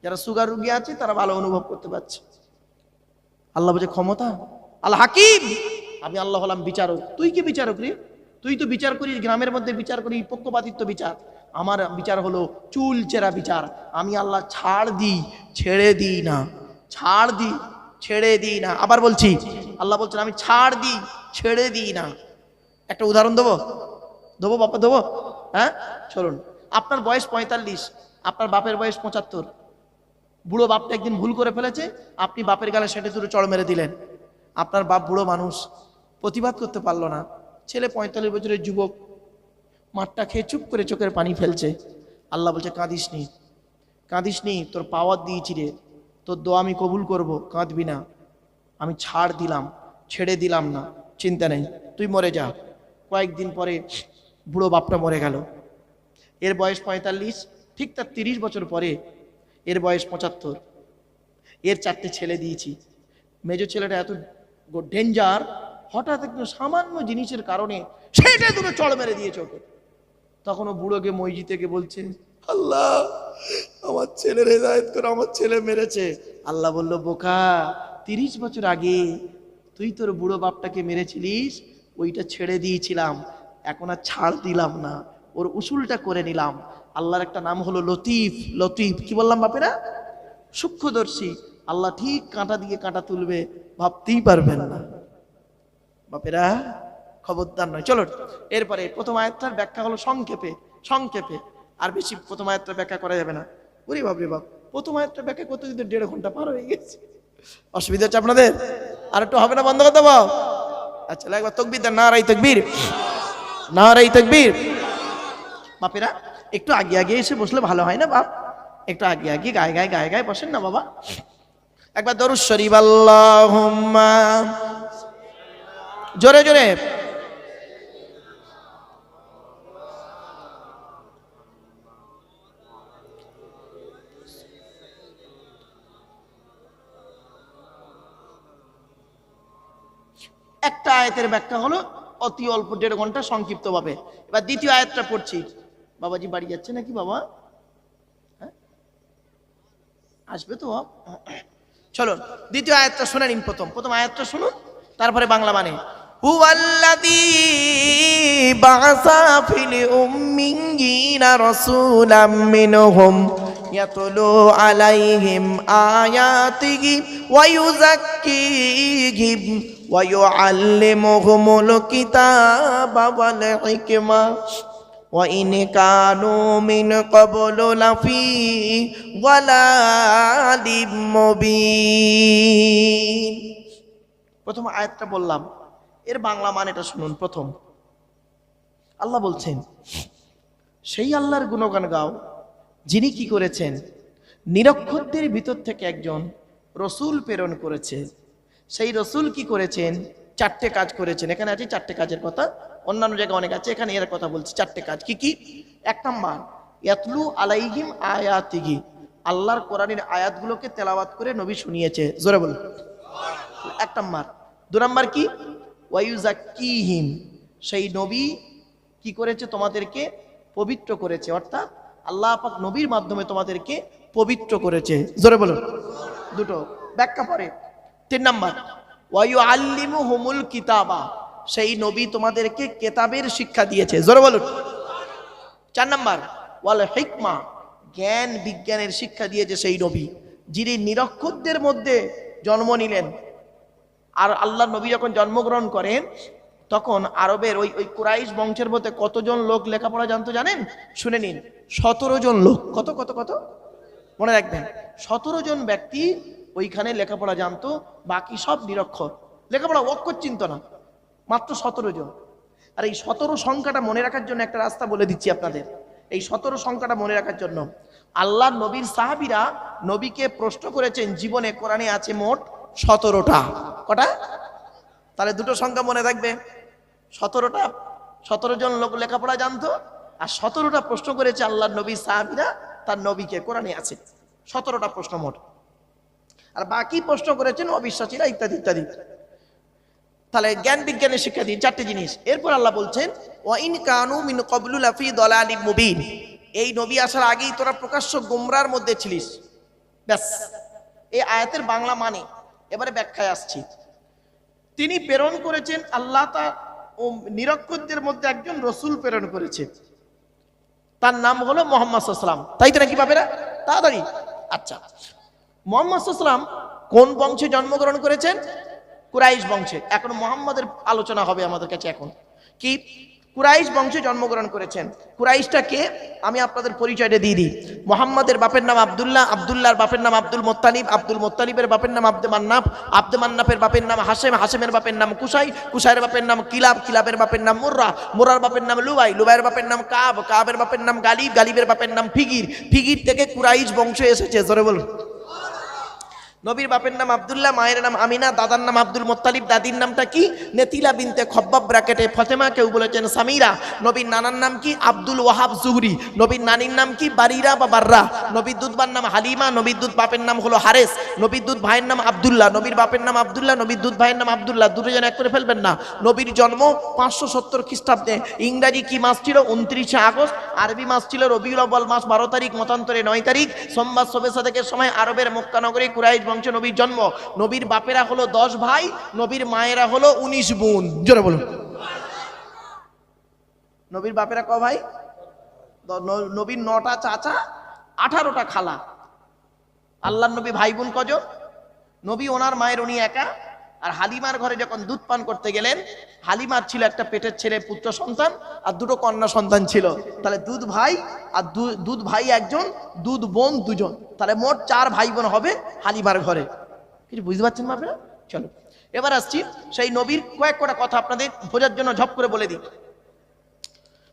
যারা সুগার রোগী আছে তারা ভালো অনুভব করতে পারছে। আল্লাহ বলছে ক্ষমতা, আল্লাহ হাকিম, আমি আল্লাহ হলাম বিচারক। তুই কি বিচারক রে? তুই তো বিচার করিস গ্রামের মধ্যে, বিচার করি পক্ষপাতিত্ব বিচার। আমার বিচার হলো চুল চেরা বিচার। আমি আল্লাহ ছাড় দিই, ছেড়ে দিই না। ছাড় দিই, ছেড়ে দিই না। আবার বলছি, আল্লাহ বলছেন আমি ছাড় দিই, ছেড়ে দিই না। একটা উদাহরণ দেবো, দেবো বাপা, দেবো। হ্যাঁ চলুন, আপনার বয়স 45, আপনার বাপের বয়স 75। বুড়ো বাপটা একদিন ভুল করে ফেলেছে, আপনি বাপের গালে সেটে তুলে চড় মেরে দিলেন। আপনার বাপ বুড়ো মানুষ, প্রতিবাদ করতে পারলো না। ছেলে 45 বছরের যুবক, মাঠটা খেয়ে চুপ করে চোখের পানি ফেলছে। আল্লাহ বলছে কাঁদিস নি, কাঁদিস নি, তোর পাওয়ার দিয়েছি রে, তোর দোয়া আমি কবুল করব, কাঁদবি না। আমি ছাড় দিলাম, ছেড়ে দিলাম না, চিন্তা নেই, তুই মরে যা। কয়েকদিন পরে বুড়ো বাপটা মরে গেল। এর বয়স 45, ঠিক তার 30 বছর পরে এর বয়স 75। এর 4টে ছেলে দিয়েছি। মেজো ছেলেটা এত ডেঞ্জার, হঠাৎ একটু সামান্য জিনিসের কারণে সেটা দুটো চড় মেরে দিয়েছে ওকে। তখন ও বুড়োকে মসজিদ থেকে বলছে, আল্লাহ আমার ছেলের হেদায়েত করে, আমার ছেলে মেরেছে। আল্লাহ বলল, বোকা, 30 বছর আগে তুই তোর বুড়ো বাপটাকে মেরেছিলিস, ওইটা ছেড়ে দিয়েছিলাম, এখন আর ছাড় দিলাম না, ওর উসুলটা করে নিলাম। আল্লাহর একটা নাম হলো লতিফ। লতিফ কি বললাম বাপেরা? সূক্ষ্মদর্শী। আল্লাহ ঠিক কাঁটা দিয়ে কাঁটা তুলবে, ভাবতেই পারবেন না বাপেরা, খবরদার নয়। চলো এরপরে প্রথম আয়াতটার ব্যাখ্যা হলো সংক্ষেপে, সংক্ষেপে, আর বেশি প্রথম আয়াতটা ব্যাখ্যা করা যাবে না। ওরে বাপ রে বাপ, প্রথম আয়াতটা ব্যাখ্যা করতে কিন্তু 1.5 ঘন্টা পার হয়ে গেছে। অসুবিধা হচ্ছে আপনাদের? আর একটু হবে না, বন্ধ করে দেবো? আচ্ছা একবার তকবীর দেন, নারাই তাকবীর, নারাই তাকবীর। বাপেরা একটু আগে আগে এসে বসলে ভালো হয় না বাপ? একটু আগে আগে গায়ে গায়ে গায়ে গায়ে বসেন না বাবা। একবার দরুদ শরীফ, আল্লাহুম্মা, জোরে জোরে। একটা আয়াতের ব্যাখ্যা হলো অতি অল্প 1.5 ঘন্টা সংক্ষিপ্ত ভাবে। এবার দ্বিতীয় আয়াতটা পড়ছি। বাবাজি বাড়ি যাচ্ছে নাকি বাবা? আসবে তো? চলো দ্বিতীয় আয়াতটা শুনে নিন। প্রথম আয়াতটা শুনুন, তারপরে বাংলা মানে। হুয়াল্লাযী বা'সা ফিল উম্মিয়িনা রাসূলাম মিনহুম ইয়াতলু আলাইহিম আয়াতিহি ওয়া ইউযাক্কিহিম ওয়া ইউআল্লিমুহুমুল কিতাবা ওয়াল হিকমা ওয়া ইন কানু মিন ক্বাবলু লাফি যালালিম মুবিন। প্রথম আয়াতটা বললাম, এর বাংলা মানেটা শুনুন। প্রথম আল্লাহ বলছেন, সেই আল্লাহর গুণগান গাও যিনি কি করেছেন, নিরক্ষরদের ভিতর থেকে একজন রসুল প্রেরণ করেছে। সেই রসুল কি করেছেন? 4টে কাজ করেছেন। এখানে আছে 4টে কাজের কথা, অন্যান্য জায়গায় অনেক আছে, এখানে এর কথা বলছি। 4টে কাজ কি কি? 1 নাম্বার, ইয়াতলু আলাইহিম আয়াতিহি, আল্লাহর কোরআনের আয়াতগুলোকে তেলাওয়াত করে নবী শুনিয়েছে। জোরে বলুন 1 নাম্বার। 2 নাম্বার কি? ওয়া ইউযাক্কিহিম, সেই নবী কি করেছে? তোমাদেরকে পবিত্র করেছে, অর্থাৎ আল্লাহ পাক নবীর মাধ্যমে তোমাদেরকে পবিত্র করেছে। জোরে বলুন। 2টো ব্যাখ্যা পরে। 3 নাম্বার, ওয়া ইউআল্লিমুহুমুল কিতাবা, সেই নবী তোমাদেরকে কিতাবের শিক্ষা দিয়েছে। জোরে বলুন। 4 নাম্বার, ওয়াল হিকমা, জ্ঞান বিজ্ঞানের শিক্ষা দিয়েছে সেই নবী, যিনি নিরক্ষরদের মধ্যে জন্ম নিলেন। আর আল্লাহর নবী যখন জন্মগ্রহণ করেন তখন আরবের ওই কুরাইশ বংশের মধ্যে কতজন লোক লেখাপড়া জানতো জানেন? শুনে নিন, 17 জন লোক। কত কত কত? মনে রাখবেন, 17 জন ব্যক্তি ওইখানে লেখাপড়া জানতো, বাকি সব নিরক্ষর, লেখাপড়া অক্ষর চিন্ত না, মাত্র 17 জন। আর এই 17 সংখ্যাটা মনে রাখার জন্য একটা রাস্তা বলে দিচ্ছি আপনাদের। এই 17 সংখ্যাটা মনে রাখার জন্য আল্লাহর নবীর সাহাবীরা নবীকে প্রশ্ন করেছেন, জীবনে কোরআনে আছে মোট 17টা। কটা? তাহলে 2টো সংখ্যা মনে রাখবে, 17টা, 17 জন লোক লেখাপড়া জানতো, আর 17টা প্রশ্ন করেছে আল্লাহর নবীর সাহাবীরা তার নবীকে, কোরআনে আছে। 17টা প্রশ্ন মোট, আর বাকি প্রশ্ন করেছেন অবিশ্বাসীরা ইত্যাদি ইত্যাদি। তাহলে জ্ঞান বিজ্ঞানের শিক্ষা দিন 4টে জিনিস। এরপর আল্লাহ বলছেন ওয়াইন কানু মিন ক্বাবলু লাফি দালালিম মুবিন, এই নবী আসার আগেই তোরা প্রকাশ্য গোমরার মধ্যে ছিলিস। ব্যাস, এই আয়াতের বাংলা মানে। এবারে ব্যাখ্যায় আসছি। তিনি প্রেরণ করেছেন, আল্লাহ তা ও নিরক্ষরদের মধ্যে একজন রসুল প্রেরণ করেছে, তার নাম হলো মুহাম্মদ সাল্লাল্লাহু আলাইহি ওয়াসাল্লাম। তাই তো নাকি বাপেরা? তাড়াতাড়ি। আচ্ছা, মুহাম্মদ সাল্লাল্লাহু আলাইহি ওয়াসাল্লাম কোন বংশে জন্মগ্রহণ করেছেন? কুরাইশ বংশে। এখন মুহাম্মাদের আলোচনা হবে আমাদের কাছে। এখন কি? কুরাইশ বংশে জন্মগ্রহণ করেছেন। কুরাইশটা কে আমি আপনাদের পরিচয়টা দিয়ে দিই। মুহাম্মাদের বাপের নাম আব্দুল্লাহ, আব্দুল্লাহর বাপের নাম আব্দুল মোত্তালিব, আব্দুল মোত্তালিবের বাপের নাম আব্দে মান্নাফ, আব্দে মান্নাফের বাপের নাম হাশেম, হাশেমের বাপের নাম কুসাই, কুসাইয়ের বাপের নাম কিলাব, কিলাবের বাপের নাম মুর্রা, মুর্রার বাপের নাম লুবাই, লুবাইয়ের বাপের নাম কাব, কাবের বাপের নাম গালিব, গালিবের বাপের নাম ফিগির, ফিগির থেকে কুরাইশ বংশ এসেছে। জোরে বলুন। নবীর বাপের নাম আব্দুল্লাহ, মায়ের নাম আমিনা, দাদার নাম আব্দুল মোত্তালিব, দাদির নামটা কি? নেতিলা বিনতে খব্বাব ব্র্যাকেটে ফাতেমা, কেউ বলেছেন সামিরা। নবীর নানার নাম কি? আব্দুল ওয়াহাব জুহরি। নবীর নানির নাম কি? বারিরা বা বাররা। নবীর দুধবার নাম হালিমা। নবীর দুধ বাপের নাম হলো হারেস। নবীর দুধ ভাইয়ের নাম আব্দুল্লাহ। নবীর বাপের নাম আব্দুল্লাহ, নবীর দুধ ভাইয়ের নাম আব্দুল্লাহ। দুটো জন এক করে ফেলবেন না। নবীর জন্ম 570 খ্রিস্টাব্দে। ইংরাজি কি মাস ছিল? 29শে আগস্ট। আরবি মাস ছিল রবিউল আউয়াল মাস 12 তারিখ, মতান্তরে 9 তারিখ। সোমবার শবে সাদেকের সময় আরবের মক্কা নগরী কুরাইশ বংশে নবীর জন্ম। নবীর বাপেরা হলো 10 ভাই, নবীর মায়েরা হলো 19 বোন। জোরে বলুন। নবীর বাপেরা ক ভাই? নবীর 9টা চাচা, 18টা খালা। আল্লাহর নবী ভাই বোন কজন? নবী ওনার মায়ের উনি একা। আর হালিমার ঘরে যখন দুধ পান করতে গেলেন, হালিমার ছিল একটা পেটের ছেলে পুত্র সন্তান আর দুটো কন্যা সন্তান ছিল। তাহলে দুধ ভাই আর দুধ ভাই একজন, দুধ বোন দুজন, তাহলে মোট 4 ভাই বোন হবে হালিমার ঘরে। কিছু বুঝতে পারছেন আপনারা? চলো এবার আসছি সেই নবীর কয়েক কটা কথা আপনাদের বোঝার জন্য ঝপ করে বলে দিই।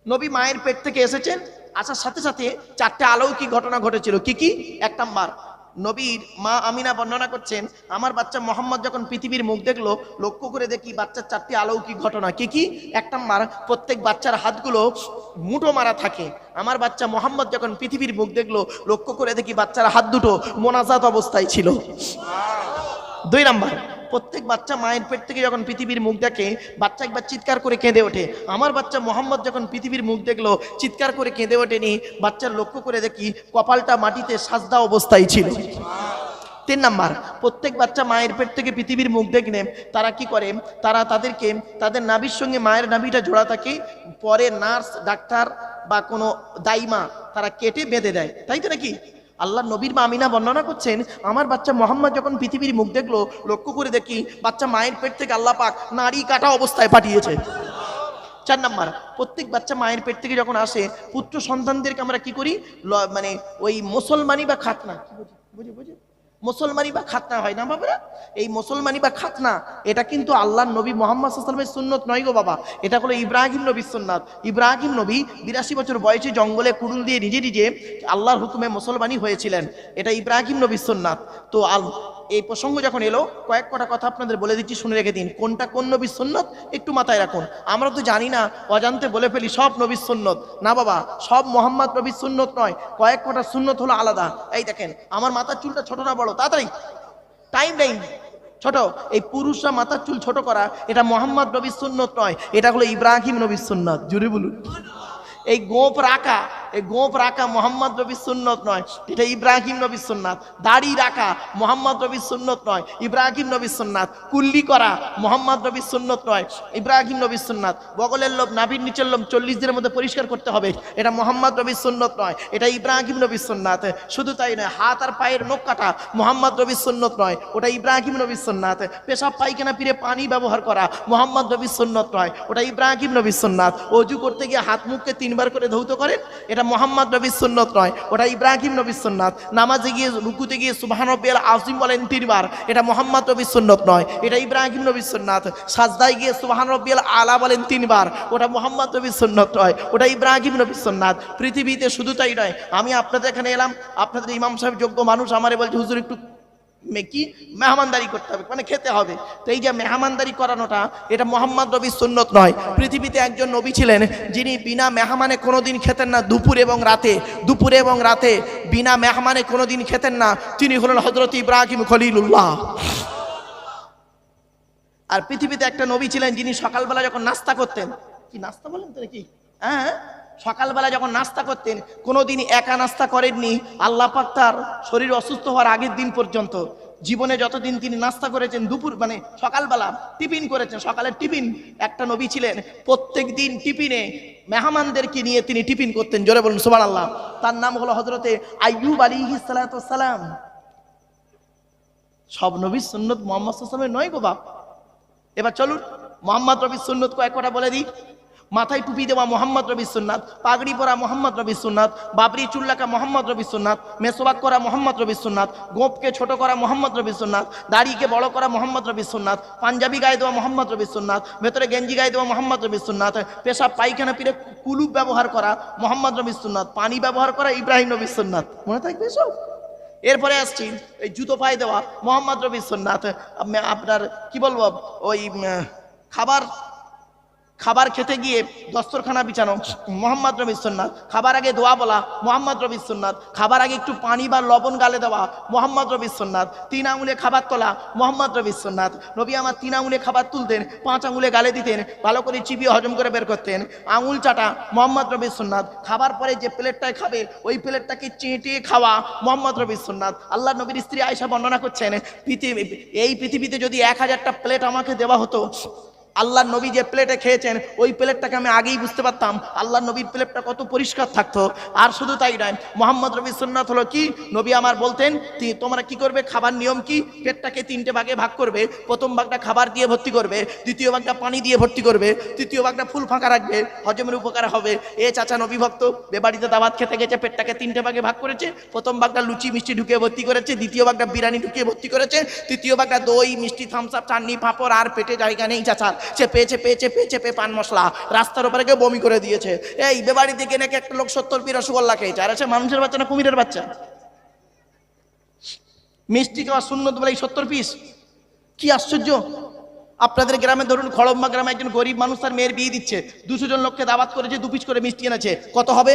নবী মায়ের পেট থেকে এসেছেন, আসার সাথে সাথে 4টে অলৌকিক ঘটনা ঘটেছিল। কি কি? 1 নাম্বার, নবীর মা আমিনা বর্ণনা করছেন, আমার বাচ্চা মোহাম্মদ যখন পৃথিবীর মুখ দেখলো, লক্ষ্য করে দেখি বাচ্চার 4টি অলৌকিক ঘটনা। কি কি? 1 নাম্বার, প্রত্যেক বাচ্চার হাতগুলো মুঠো মারা থাকে। আমার বাচ্চা মোহাম্মদ যখন পৃথিবীর মুখ দেখলো, লক্ষ্য করে দেখি বাচ্চার হাত দুটো মোনাজাত অবস্থায় ছিল। 2 নাম্বার, প্রত্যেক বাচ্চা মায়ের পেট থেকে যখন পৃথিবীর মুখ দেখে, বাচ্চা একবার চিৎকার করে কেঁদে ওঠে। আমার বাচ্চা মোহাম্মদ যখন পৃথিবীর মুখ দেখলো, চিৎকার করে কেঁদে ওঠেনি, বাচ্চার লক্ষ্য করে দেখি কপালটা মাটিতে সাজদা অবস্থায় ছিল। 3 নাম্বার, প্রত্যেক বাচ্চা মায়ের পেট থেকে পৃথিবীর মুখ দেখলে তারা কি করে? তারা তাদেরকে তাদের নাভির সঙ্গে মায়ের নাভিটা জোড়া থাকে, পরে নার্স, ডাক্তার বা কোনো দাইমা তারা কেটে বেঁধে দেয়। তাই তো নাকি? আল্লাহ নবীর মা আমিনা বর্ণনা করছেন, আমার বাচ্চা মোহাম্মদ যখন পৃথিবীর মুখ দেখলো, লক্ষ্য করে দেখি বাচ্চা মায়ের পেট থেকে আল্লাহ পাক নাড়ি কাটা অবস্থায় পাঠিয়েছে। 4 নাম্বার, প্রত্যেক বাচ্চা মায়ের পেট থেকে যখন আসে, পুত্র সন্তানদেরকে আমরা কি করি? মানে ওই মুসলমানি বা খাতনা, বুঝি বুঝি মুসলমানি বা খাতনা হয় না বাবারা? এই মুসলমানি বা খাতনা এটা কিন্তু আল্লাহর নবী মুহাম্মদ সাল্লাল্লাহু আলাইহি ওয়াসাল্লামের সুন্নত নয় গো বাবা, এটা হলো ইব্রাহিম নবীর সুন্নাত। ইব্রাহিম নবী 82 বছর বয়সে জঙ্গলে কুড়ুল দিয়ে নিজে নিজে আল্লাহর হুকুমে মুসলমানি হয়েছিলেন। এটা ইব্রাহিম নবীর সুন্নাত। তো এই প্রসঙ্গ যখন এলো, কয়েক কটা কথা আপনাদের বলে দিচ্ছি, শুনে রেখে দিন। কোনটা কোন নবীর সুন্নত একটু মাথায় রাখুন। আমরা তো জানি না, অজান্তে বলে ফেলি সব নবীর সুন্নত। না বাবা, সব মোহাম্মদ নবীর সুন্নত নয়, কয়েক কটা সুন্নত হলো আলাদা। এই দেখেন, আমার মাথার চুলটা ছোট না বড়? তাড়াতাড়ি, টাইম নেই। ছোট, এই পুরুষরা মাথার চুল ছোট করা, এটা মোহাম্মদ নবীর সুন্নত নয়, এটা হলো ইব্রাহিম নবীর সুন্নত। জোরে বলুন। এই গোঁফ রাখা, এই গোঁফ রাখা মোহাম্মদ নবীর সুন্নত নয়, এটা ইব্রাহিম নবীর সুন্নাত। দাড়ি রাখা মোহাম্মদ নবীর সুন্নত নয়, ইব্রাহিম নবীর সুন্নাত। কুল্লি করা মোহাম্মদ নবীর সুন্নত নয়, ইব্রাহিম নবীর সুন্নাত। বগলের লোম, নাভির নিচের লোম 40 দিনের মধ্যে পরিষ্কার করতে হবে, এটা মোহাম্মদ নবীর সুন্নত নয়, এটা ইব্রাহিম নবীর সুন্নাত। শুধু তাই নয়, হাত আর পায়ের নখ কাটা মোহাম্মদ নবীর সুন্নত নয়, ওটা ইব্রাহিম নবীর সুন্নাত। পেশাব পায়খানা ফিরে পানি ব্যবহার করা মোহাম্মদ নবীর সুন্নত নয়, ওটা ইব্রাহিম নবীর সুন্নাত। অজু করতে গিয়ে হাত মুখকে 3 বার করে ধৌত করেন, এটা মোহাম্মদ নবীর সুন্নত নয়, ওটা ইব্রাহিম নবীর সুন্নাত। নামাজে গিয়ে রুকুতে গিয়ে সুবহান রাব্বিয়াল আযীম বলেন 3 বার, এটা মোহাম্মদ নবীর সুন্নত নয়, এটা ইব্রাহিম নবীর সুন্নাত। সাজদায় গিয়ে সুবহান রাব্বিয়াল আলা বলেন 3 বার, ওটা মোহাম্মদ নবীর সুন্নত নয়, ওটা ইব্রাহিম নবীর সুন্নাত। পৃথিবীতে শুধু তাই নয়, আমি আপনাদের এখানে এলাম, আপনাদের ইমাম সাহেব যোগ্য মানুষ, আমারে বলছে হুজুর একটু কি মেহমানদারি করতে হবে, মানে খেতে হবে। তো এই যে মেহমানদারি করানোটা, এটা মোহাম্মদ নবীর সুন্নত নয়। পৃথিবীতে একজন নবী ছিলেন যিনি বিনা মেহমানে কোনোদিন খেতেন না, দুপুরে এবং রাতে বিনা মেহমানে কোনোদিন খেতেন না। তিনি হলেন হযরত ইব্রাহিম খলিলুল্লাহ। আর পৃথিবীতে একটা নবী ছিলেন যিনি সকালবেলা যখন নাস্তা করতেন, কি নাস্তা বলেন তো নাকি, হ্যাঁ, সকালবেলা যখন নাস্তা করতেন কোনোদিন একা নাস্তা করেননি। আল্লাহ পাক তার শরীর অসুস্থ হওয়ার আগের দিন পর্যন্ত জীবনে যতদিন তিনি নাস্তা করেছেন, দুপুর মানে সকালবেলা টিফিন করেছেন, সকালের টিফিন, একটা নবী ছিলেন প্রত্যেক দিন টিফিনে মেহমানদেরকে নিয়ে তিনি টিফিন করতেন। জোরে বলুন সুবহানাল্লাহ। তার নাম হলো হযরতে আইয়ুব আলাইহিস সালাতু ওয়াস সালাম। সব নবীর সুন্নত মুহাম্মদ সাল্লাল্লাহু আলাইহি ওয়াসাল্লামের নয় গো বাপ। এবার চলুন মোহাম্মদ রবির সুন্নত কয়েক কথা বলে দিই। মাথায় টুপি দেওয়া মোহাম্মদ রবির সুন্নাত, পাগড়ি পরা মোহাম্মদ রবির সুন্নাত, বাবরি চুল্লাকা মোহাম্মদ রবির সুন্নাত, মেসওয়াক করা মোহাম্মদ রবির সুন্নাত, গোঁপকে ছোট করা মোহাম্মদ রবির সুন্নাত, দাড়িকে বড় করা মোহাম্মদ রবির সুন্নাত, পাঞ্জাবি গায়ে দেওয়া মোহাম্মদ রবির সুন্নাত, ভেতরে গেঞ্জি গায়ে দেওয়া মোহাম্মদ রবির সুন্নাত, পেশাব পায়খানা পিরে কুলুপ ব্যবহার করা মোহাম্মদ রবির সুন্নাত, পানি ব্যবহার করা ইব্রাহিম নবীর সুন্নাত। মনে থাকবে সব। এরপরে আসছি এই জুতো পায়ে দেওয়া মোহাম্মদ রবির সুন্নাত। আপনার কি বলবো, ওই খাবার খেতে গিয়ে দস্তরখানা বিছানো মোহাম্মদ রবির সুন্নাত, খাবার আগে দোয়া বলা মোহাম্মদ রবির সুন্নাত, খাবার আগে একটু পানি বা লবণ গালে দেওয়া মোহাম্মদ রবির সুন্নাত, 3 আঙুলে খাবার তোলা মোহাম্মদ রবির সুন্নাত। নবী আমার 3 আঙুলে খাবার তুলতেন, 5 আঙুলে গালে দিতেন, ভালো করে চিবিয়ে হজম করে বের করতেন। আঙুল চাটা মোহাম্মদ রবির সুন্নাত। খাবার পরে যে প্লেটটায় খাবে ওই প্লেটটাকে চেটে খাওয়া মোহাম্মদ রবির সুন্নাত। আল্লাহ নবীর স্ত্রী আয়েশা বর্ণনা করছেন, এই পৃথিবীতে যদি 1000টা প্লেট আমাকে দেওয়া হতো, আল্লাহ নবী যে প্লেটে খেয়েছেন ওই প্লেটটাকে আমি আগেই বুঝতে পারতাম আল্লাহ নবীর প্লেটটা কত পরিষ্কার থাকতো। আর শুধু তাই নয়, মোহাম্মদ রবির সুন্নাত হলো কি, নবী আমার বলতেন তোমরা কি করবে, খাবার নিয়ম কি, পেটটাকে 3টে ভাগে ভাগ করবে। প্রথম ভাগটা খাবার দিয়ে ভর্তি করবে, দ্বিতীয় ভাগটা পানি দিয়ে ভর্তি করবে, তৃতীয় ভাগটা ফুল ফাঁকা রাখবে, হজমের উপকার হবে। এ চাচা নবী ভক্ত বেবাড়িতে দাওয়াত খেতে গেছে, পেটটাকে 3টে ভাগে ভাগ করেছে। প্রথম ভাগটা লুচি মিষ্টি ঢুকিয়ে ভর্তি করেছে, দ্বিতীয় ভাগটা বিরিয়ানি ঢুকিয়ে ভর্তি করেছে, তৃতীয় ভাগটা দই মিষ্টি থামস আপ চাটনি পাঁপড়, আর পেটে জায়গা নেই চাচার, সে পেয়েছে পান মশলা, রাস্তার উপরে কেউ বমি করে দিয়েছে। এই বেবাড়ি থেকে নাকি একটা লোক 70 পিস রসগোল্লা খেয়েছে, আর আছে মানুষের বাচ্চা না কুমিরের বাচ্চা? মিষ্টি খাওয়া সুন্নত বলে 70 পিস, কি আশ্চর্য। আপনাদের গ্রামে ধরুন খড়ম্বা গ্রামে একজন গরিব মানুষ তার মেয়ের বিয়ে দিচ্ছে, 200 জন লোককে দাওয়াত করেছে, 2 পিস করে মিষ্টি এনেছে, কত হবে?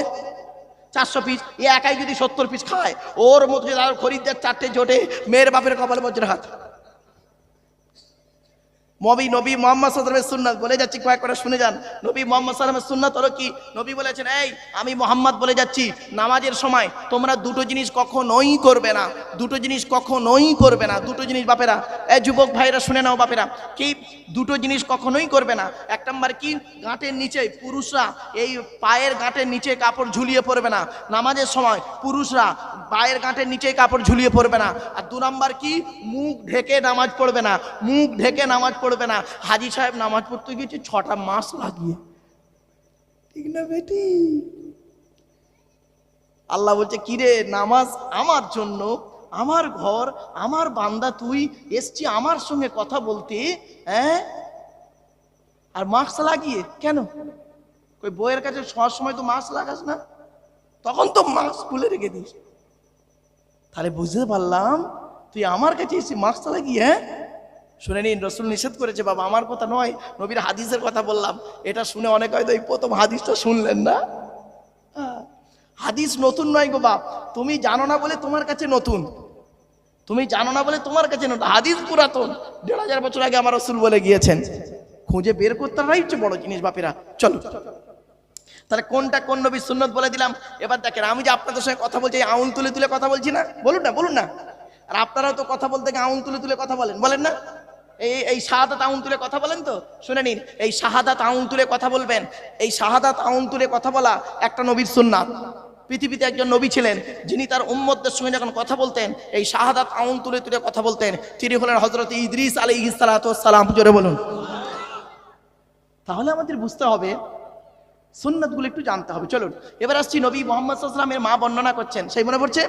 400 পিস। এ একাই যদি 70 পিস খায়, ওর মধ্যে খরিদ্দার 4টে জোটে, মেয়ের বাপের কপালে বজ্রঘাত। নবী মুহাম্মদ সাল্লাল্লাহু আলাইহি ওয়াসাল্লামের সুন্নাত বলে যাচ্ছি, কয়েক করে শুনে যান। নবী মুহাম্মদ সাল্লাল্লাহু আলাইহি ওয়াসাল্লামের সুন্নাত হলো কি, নবী বলেছেন, এই আমি মুহাম্মদ বলে যাচ্ছি, নামাজের সময় তোমরা 2টো জিনিস কখনোই করবে না, 2টো জিনিস কখনোই করবে না, 2টো জিনিস বাপেরা, এই যুবক ভাইরা শুনে নাও বাপেরা, কি 2টো জিনিস কখনোই করবে না। 1 নাম্বার কি, গাঁটের নিচে পুরুষরা এই পায়ের গাঁটের নিচে কাপড় ঝুলিয়ে পড়বে না, নামাজের সময় পুরুষরা পায়ের গাঁটের নিচে কাপড় ঝুলিয়ে পড়বে না। আর 2 নাম্বার কি, মুখ ঢেকে নামাজ পড়বে না, মুখ ঢেকে নামাজ পড়বে না। হাজী সাহেব নামাজ পড়তে গিয়েছে 6টা মাস লাগিয়ে, ঠিক না বেটি? আল্লাহ বলছে, কিরে নামাজ আমার জন্য, আমার ঘর, আমার বান্দা, তুই এসছি আমার সঙ্গে কথা বলতে, হ্যাঁ, আর মাস্ক লাগিয়ে কেন? ওই বইয়ের কাছে সব সময় তো মাস্ক লাগাস না, তখন তো মাস্ক খুলে রেখে দিস। তাহলে বুঝতে পারলাম তুই আমার কাছে এসে মাস্ক লাগিয়ে, হ্যাঁ। শুনে নিন, রসুল নিষেধ করেছে বাবা, আমার কথা নয়, নবীর হাদিসের কথা বললাম। এটা শুনে অনেক হয়তো এই প্রথম হাদিসটা শুনলেন না। হাদিস নতুন নয় গো বাপ, তুমি জানো না বলে তোমার কাছে নতুন, তুমি জানো না বলে তোমার কাছে নতুন। হাদিস পুরাতন, 1500 বছর আগে আমার রসুল বলে গিয়েছেন। খুঁজে বের করতে হচ্ছে বড় জিনিস বাপেরা। চলো, তাহলে কোনটা কোন নবীর সুন্নত বলে দিলাম। এবার দেখেন, আমি যে আপনাদের সঙ্গে কথা বলছি, আঙুল তুলে তুলে কথা বলছি না, বলুন না। আর আপনারাও তো কথা বলতে গিয়ে আঙুল তুলে তুলে কথা বলেন না? এই শাহাদাত আউন তুলে কথা বলেন তো। শুনে নিন, এই শাহাদাত আউন তুলে কথা বলবেন। এই শাহাদাত আউন তুলে কথা বলা একটা নবীর সুন্নাত। পৃথিবীতে একজন নবী ছিলেন যিনি তার উম্মতদের সঙ্গে যখন কথা বলতেন এই শাহাদাত আউন তুলে তুলে কথা বলতেন। তিনি হলেন হযরত ইদ্রিস আলাইহিস সালাতু ওয়াস সালাম। জোরে বলুন। তাহলে আমাদের বুঝতে হবে, সুন্নাতগুলো একটু জানতে হবে। চলুন এবার আসছি, নবী মুহাম্মদ সাল্লাল্লাহু আলাইহি ওয়াসাল্লামের মা বর্ণনা করছেন, সেই মনে পড়ছে।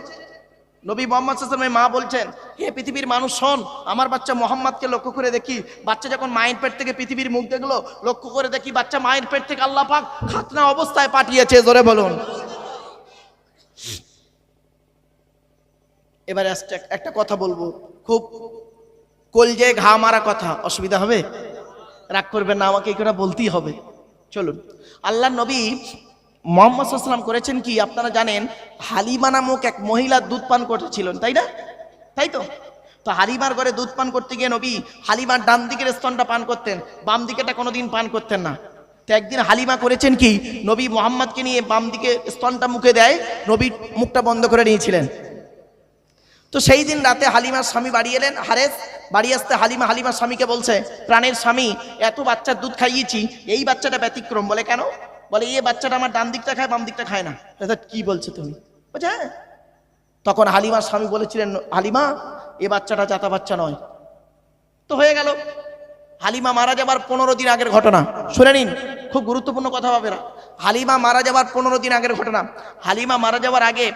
নবী মুহাম্মদ সাল্লাল্লাহু আলাইহি ওয়াসাল্লামের মা বলছেন, হে পৃথিবীর মানুষ শোন, আমার বাচ্চা মুহাম্মদকে লক্ষ্য করে দেখি, বাচ্চা যখন মায়ের পেট থেকে পৃথিবীর মুখ দেখলো, লক্ষ্য করে দেখি বাচ্চা মায়ের পেট থেকে আল্লাহ পাক খাতনা অবস্থায় পাঠিয়েছে। জোরে বলুন। এবারে একটা কথা বলবো, খুব কলজে ঘা মারা কথা, অসুবিধা হবে? রাগ করবেন না, আমাকে এই কথা বলতেই হবে। চলুন, আল্লাহ নবী মুহাম্মদ সাল্লাল্লাহু আলাইহি ওয়াসাল্লাম করেছেন কি আপনারা জানেন, হালিমা নামক এক মহিলা দুধ পান করছিলেন, তাই না? তাই তো। তো হালিমার ঘরে দুধ পান করতে গিয়ে নবী হালিমার ডান দিকের স্তনটা পান করতেন, বাম দিকেটা কোনোদিন পান করতেন না। তো একদিন হালিমা করেছেন কি, নবী মুহাম্মদকে নিয়ে বাম দিকে স্তনটা মুখে দেয়, নবী মুখটা বন্ধ করে নিয়েছিলেন। তো সেই দিন রাতে হালিমার স্বামী বাড়ি এলেন, হারেস। বাড়ি আসতে হালিমার স্বামীকে বলছে, প্রাণের স্বামী, এত বাচ্চার দুধ খাইয়েছি, এই বাচ্চাটা ব্যতিক্রম। বলে কেন? বলে এই বাচ্চাটা আমার ডান দিকটা খায়, বাম দিকটা খায় না। কি বলছো তুমি? বলছে হ্যাঁ। তখন হালিমার স্বামী বলেছিলেন, হালিমা, এ বাচ্চাটা জাতা বাচ্চা নয়। তো হয়ে গেল। হালিমা মারা যাবার 15 দিন আগের ঘটনা শুনে নিন, খুব গুরুত্বপূর্ণ কথা হবে না। হালিমা মারা যাবার 15 দিন আগের ঘটনা। হালিমা মারা যাওয়ার আগে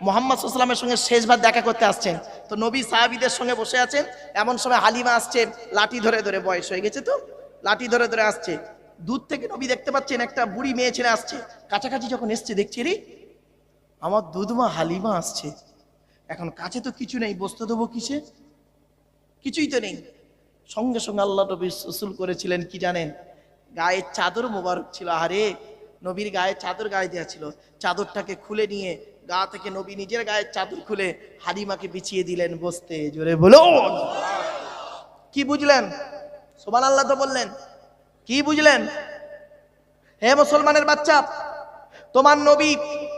মুহাম্মদ সাল্লাল্লাহু আলাইহি ওয়াসাল্লামের সঙ্গে শেষবার দেখা করতে আসছেন। তো নবী সাহাবীদের সঙ্গে বসে আছেন, এমন সময় হালিমা আসছে লাঠি ধরে ধরে, বয়স হয়ে গেছে তো, লাঠি ধরে ধরে আসছে। দূর থেকে নবী দেখতে পাচ্ছেন একটা বুড়ি মেয়ে ছেলে আসছে। কাছাকাছি যখন এসছে দেখছি, রে আমার দুধমা হালিমা আসছে। এখন কাছে তো কিছু নেই, বসতে দেবো কিসে? কিছুই তো নেই। সঙ্গে সঙ্গে আল্লাহ নবী রাসূল করেছিলেন কি জানেন? গায়ের চাদর মোবারক ছিল, আরে নবীর গায়ে চাদর গায়ে দেওয়া ছিল, চাদরটাকে খুলে নিয়ে গা থেকে নবী নিজের গায়ের চাদর খুলে হালিমাকে বিছিয়ে দিলেন বসতে। জোরে বলুন, কি বুঝলেন? সুবহানাল্লাহ তো বললেন, কি বুঝলেন? হে মুসলমানের বাচ্চা,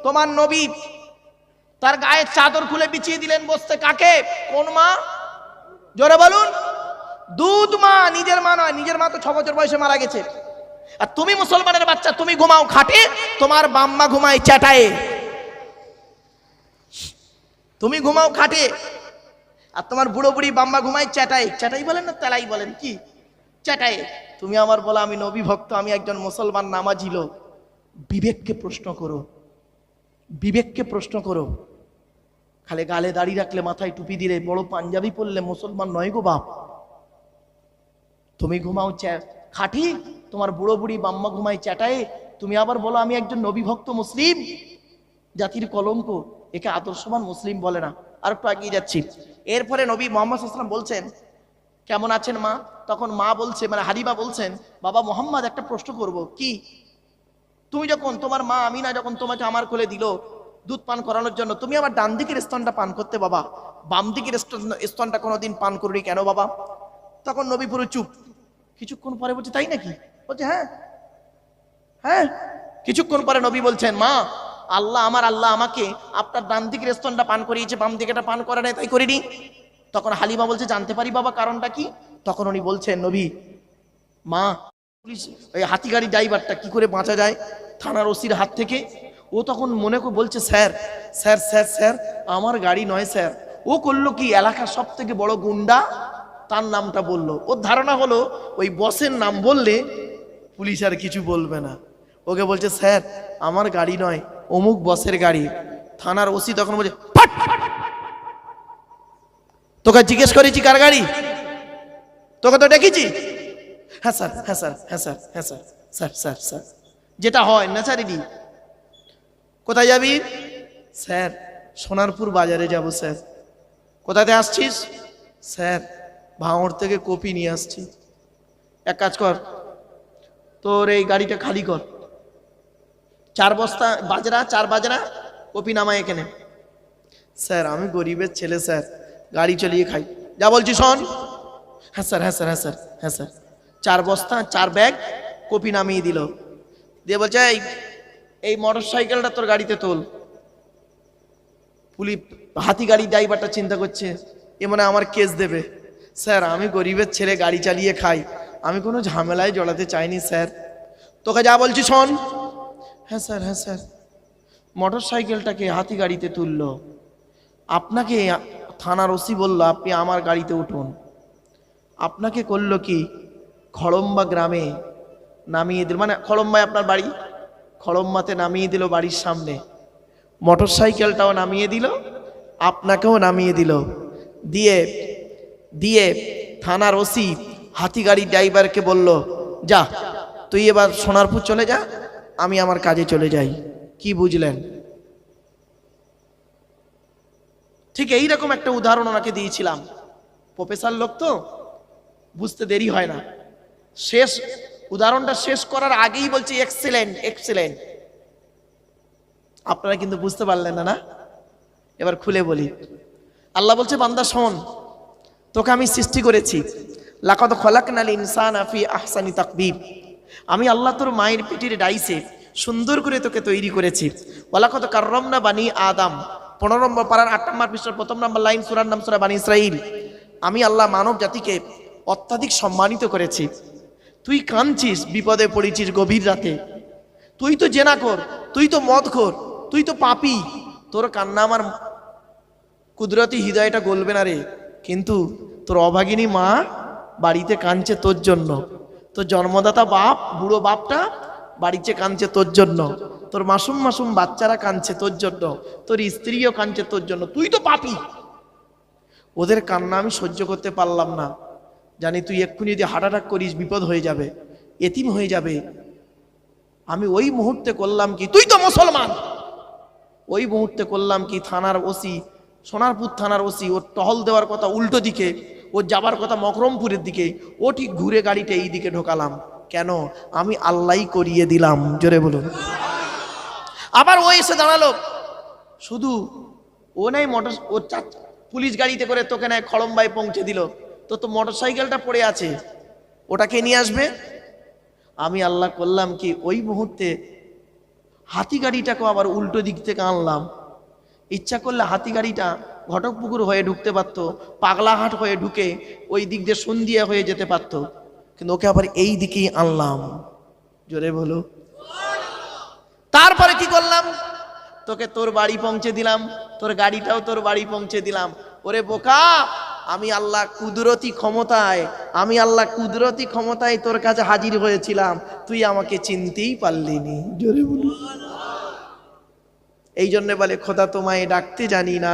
তোমার নবী তার গায়ের চাদর খুলে বিছিয়ে দিলেন বসতে। কাকে? কোন মা? জোরে বলুন। দুধ মা, নিজের মা নয়। নিজের মা তো 6 বছর বয়সে মারা গেছে। আর তুমি মুসলমানের বাচ্চা, তুমি ঘুমাও খাটে, তোমার বাম্মা ঘুমায় চাটায়ে। তুমি ঘুমাও খাটে, আর তোমার বুড়ো বুড়ি বাম্মা ঘুমায় চাটাই। চাটাই বলেন না তেলাই বলেন? কি চাটাই? তুমি আমার বলা আমি নবী ভক্ত, আমি একজন মুসলমান নামাজি লোক। বিবেককে প্রশ্ন করো, বিবেককে প্রশ্ন করো। খালি গালে দাড়ি রাখলে, মাথায় টুপি দিলে, বড় পাঞ্জাবি পরলে মুসলমান নয় গো বাপ। তুমি ঘুমাও খাটি, তোমার বুড়ো বুড়ি বাম্মা ঘুমায় চাটায়ে, তুমি আবার বলো আমি একজন নবী ভক্ত মুসলিম। জাতির কলঙ্ক, একে আদর্শবান মুসলিম বলে না। আর একটু এগিয়ে যাচ্ছি। এরপরে নবী মুহাম্মদ সাল্লাল্লাহু আলাইহি ওয়াসাল্লাম বলছেন, কেমন আছেন মা? তখন মা বলছে, মানে হালিমা বলছেন, বাবা মুহাম্মদ, একটা প্রশ্ন করব। কি? তুমি যখন, তোমার মা আমিনা যখন তোমাকে আমার কোলে দিল দুধ পান করানোর জন্য, তুমি আমার ডান দিকের স্তনটা পান করতে বাবা, বাম দিকের স্তনটা কোনোদিন পান করনি কেন বাবা? তখন নবী পুরো চুপ। কিছুক্ষণ পরে বলছে, তাই নাকি? বলছে হ্যাঁ হ্যাঁ। কিছুক্ষণ পরে নবী বলছেন, মা, আল্লাহ আমাকে আপনার ডান দিকের স্তনটা পান করিয়েছে, বাম দিকেটা পান করে নাই, তাই করিনি। তখন হালিমা বলছে, জানতে পারি বাবা কারণটা কি? তখন উনি বলছেন, নবী, মা, পুলিশ ওই হাতি গাড়ি ড্রাইভারটা কি করে বাঁচা যায় থানার ওসির হাত থেকে? ও তখন মনে করে বলছে, স্যার স্যার স্যার স্যার আমার গাড়ি নয় স্যার। ও করলো কি, এলাকার সব থেকে বড় গুন্ডা, তার নামটা বলল। ওর ধারণা হলো ওই বসের নাম বললে পুলিশ আর কিছু বলবে না। ওকে বলছে, স্যার আমার গাড়ি নয়, অমুক বসের গাড়ি। থানার ওসি তখন বলছে, ফাট! তোকে জিজ্ঞেস করেছি কার গাড়ি? তোকে তো ডেকেছি। হ্যাঁ স্যার হ্যাঁ স্যার হ্যাঁ স্যার হ্যাঁ স্যার স্যার স্যার স্যার যেটা হয় না স্যারিনি। কোথায় যাবি? স্যার সোনারপুর বাজারে যাব স্যার। কোথাতে আসছিস? স্যার ভাঙড় থেকে কপি নিয়ে আসছি। এক কাজ কর, তোর এই গাড়িটা খালি কর, 4 বস্তা বাজরা, 4 বাজরা কপি নামায় এখানে। স্যার আমি গরিবের ছেলে স্যার, গাড়ি চালিয়ে খাই। যা বলছি শোন। হ্যাঁ স্যার হ্যাঁ স্যার হ্যাঁ স্যার হ্যাঁ স্যার। 4 বস্তা 4 ব্যাগ কপি নামিয়ে দিল, দিয়ে বলছে, এই মোটর সাইকেলটা তোর গাড়িতে তোল। পুলিশ হাতি গাড়ি ড্রাইভারটা চিন্তা করছে, এ মনে আমার কেস দেবে। স্যার আমি গরিবের ছেলে, গাড়ি চালিয়ে খাই, আমি কোনো ঝামেলায় জড়াতে চাইনি স্যার। তোকে যা বলছি শোন। হ্যাঁ স্যার হ্যাঁ স্যার। মোটর সাইকেলটাকে হাতি গাড়িতে তুললো, আপনাকে থানার ওসি বলল আপনি আমার গাড়িতে উঠুন। আপনাকে করলো কি, খড়ম্বা গ্রামে নামিয়ে দিল, মানে খড়ম্বায় আপনার বাড়ি, খড়ম্বাতে নামিয়ে দিল বাড়ির সামনে। মোটর সাইকেলটাও নামিয়ে দিল, আপনাকেও নামিয়ে দিল। দিয়ে দিয়ে থানার ওসি হাতি গাড়ি ড্রাইভারকে বলল, যা তুই এবার সোনারপুর চলে যা, আমি আমার কাজে চলে যাই। কি বুঝলেন? ঠিক এইরকম একটা উদাহরণ ওনাকে দিয়েছিলাম। প্রফেসর লোক তো বুঝতে দেরি হয় না, শেষ উদাহরণটা শেষ করার আগেই বলছি এক্সেলেন্ট এক্সেলেন্ট। আপনারা কিন্তু বুঝতে পারলেন না, না? এবার খুলে বলি। আল্লাহ বলছে, বান্দা শোন, তোকে আমি সৃষ্টি করেছি, লাকাদ খলাকনাল ইনসানা ফি আহসানি তাকবীর। আমি আল্লাহ তোর মায়ের পেটের ডাইসে সুন্দর করে তোকে তৈরি করেছি। ওয়ালাকাদ কাররামনা বানি আদম, 15 নম্বর পারার 8 নম্বর পৃষ্ঠার 1ম নম্বর লাইন, সূরার নাম সূরা বানি ইসরাইল। আমি আল্লাহ মানব জাতিকে অত্যাধিক সম্মানিত করেছি। তুই কাঁদছিস, বিপদে পড়েছিস গভীর রাতে, তুই তো জেনাখোর, তুই তো মদখোর, তুই তো পাপী, তোর কান্না আমার কুদরতি হৃদয়টা গলবে না রে। কিন্তু তোর অভাগিনী মা বাড়িতে কাঁদছে তোর জন্য, তোর জন্মদাতা বাপ, বুড়ো বাপটা বাড়িতে কাঁদছে তোর জন্য, তোর মাসুম মাসুম বাচ্চারা কাঁদছে তোর জন্য, তোর স্ত্রীও কাঁদছে তোর জন্য, তুই তো পাপী। ওদের কান্না আমি সহ্য করতে পারলাম না, জানি তুই এক্ষুনি যদি হার্ট অ্যাটাক করিস বিপদ হয়ে যাবে, এতিম হয়ে যাবে। আমি ওই মুহূর্তে করলাম কি, তুই তো মুসলমান, ওই মুহূর্তে করলাম কি, থানার ওসি, সোনারপুর থানার ওসি, ওর টহল দেওয়ার কথা উল্টো দিকে, ওর যাবার কথা মকরমপুরের দিকে, ও ঠিক ঘুরে গাড়িটা এই দিকে ঢোকালাম। কেন? আমি আল্লাহই করিয়ে দিলাম, জোরে বলুন। আবার ও এসে দাঁড়ালো, শুধু ও নাই মোটর, ও পুলিশ গাড়িতে করে তোকে নেয় খড়মবাই পৌঁছে দিল, তো মোটর সাইকেলটা পড়ে আছে, ওটাকে নিয়ে আসবে। আমি আল্লাহ করলাম কি, ওই মুহূর্তে হাতি গাড়িটাকেও আবার উল্টো দিক থেকে আনলাম। ইচ্ছা করলে হাতি গাড়িটা ঘটকপুকুর হয়ে ঢুকতে পারতো, পাগলাহাট হয়ে ঢুকে ওই দিক দিয়ে সন্ধিয়া হয়ে যেতে পারতো, কিন্তু ওকে আবার এই দিকেই আনলাম, জোরে বলো। তারপরে কি করলাম, তোকে তোর বাড়ি পৌঁছে দিলাম, তোর গাড়িটাও তোর বাড়ি পৌঁছে দিলাম। ওরে বোকা, আমি আল্লাহ কুদরতি ক্ষমতায়, আমি আল্লাহ কুদরতি ক্ষমতায় তোর কাছে হাজির হয়েছিলাম, তুই আমাকে চিনতেই পারলি নি, জোরে বলুন। এই জন্য বলে, খোদা তোমায় ডাকতে জানি না,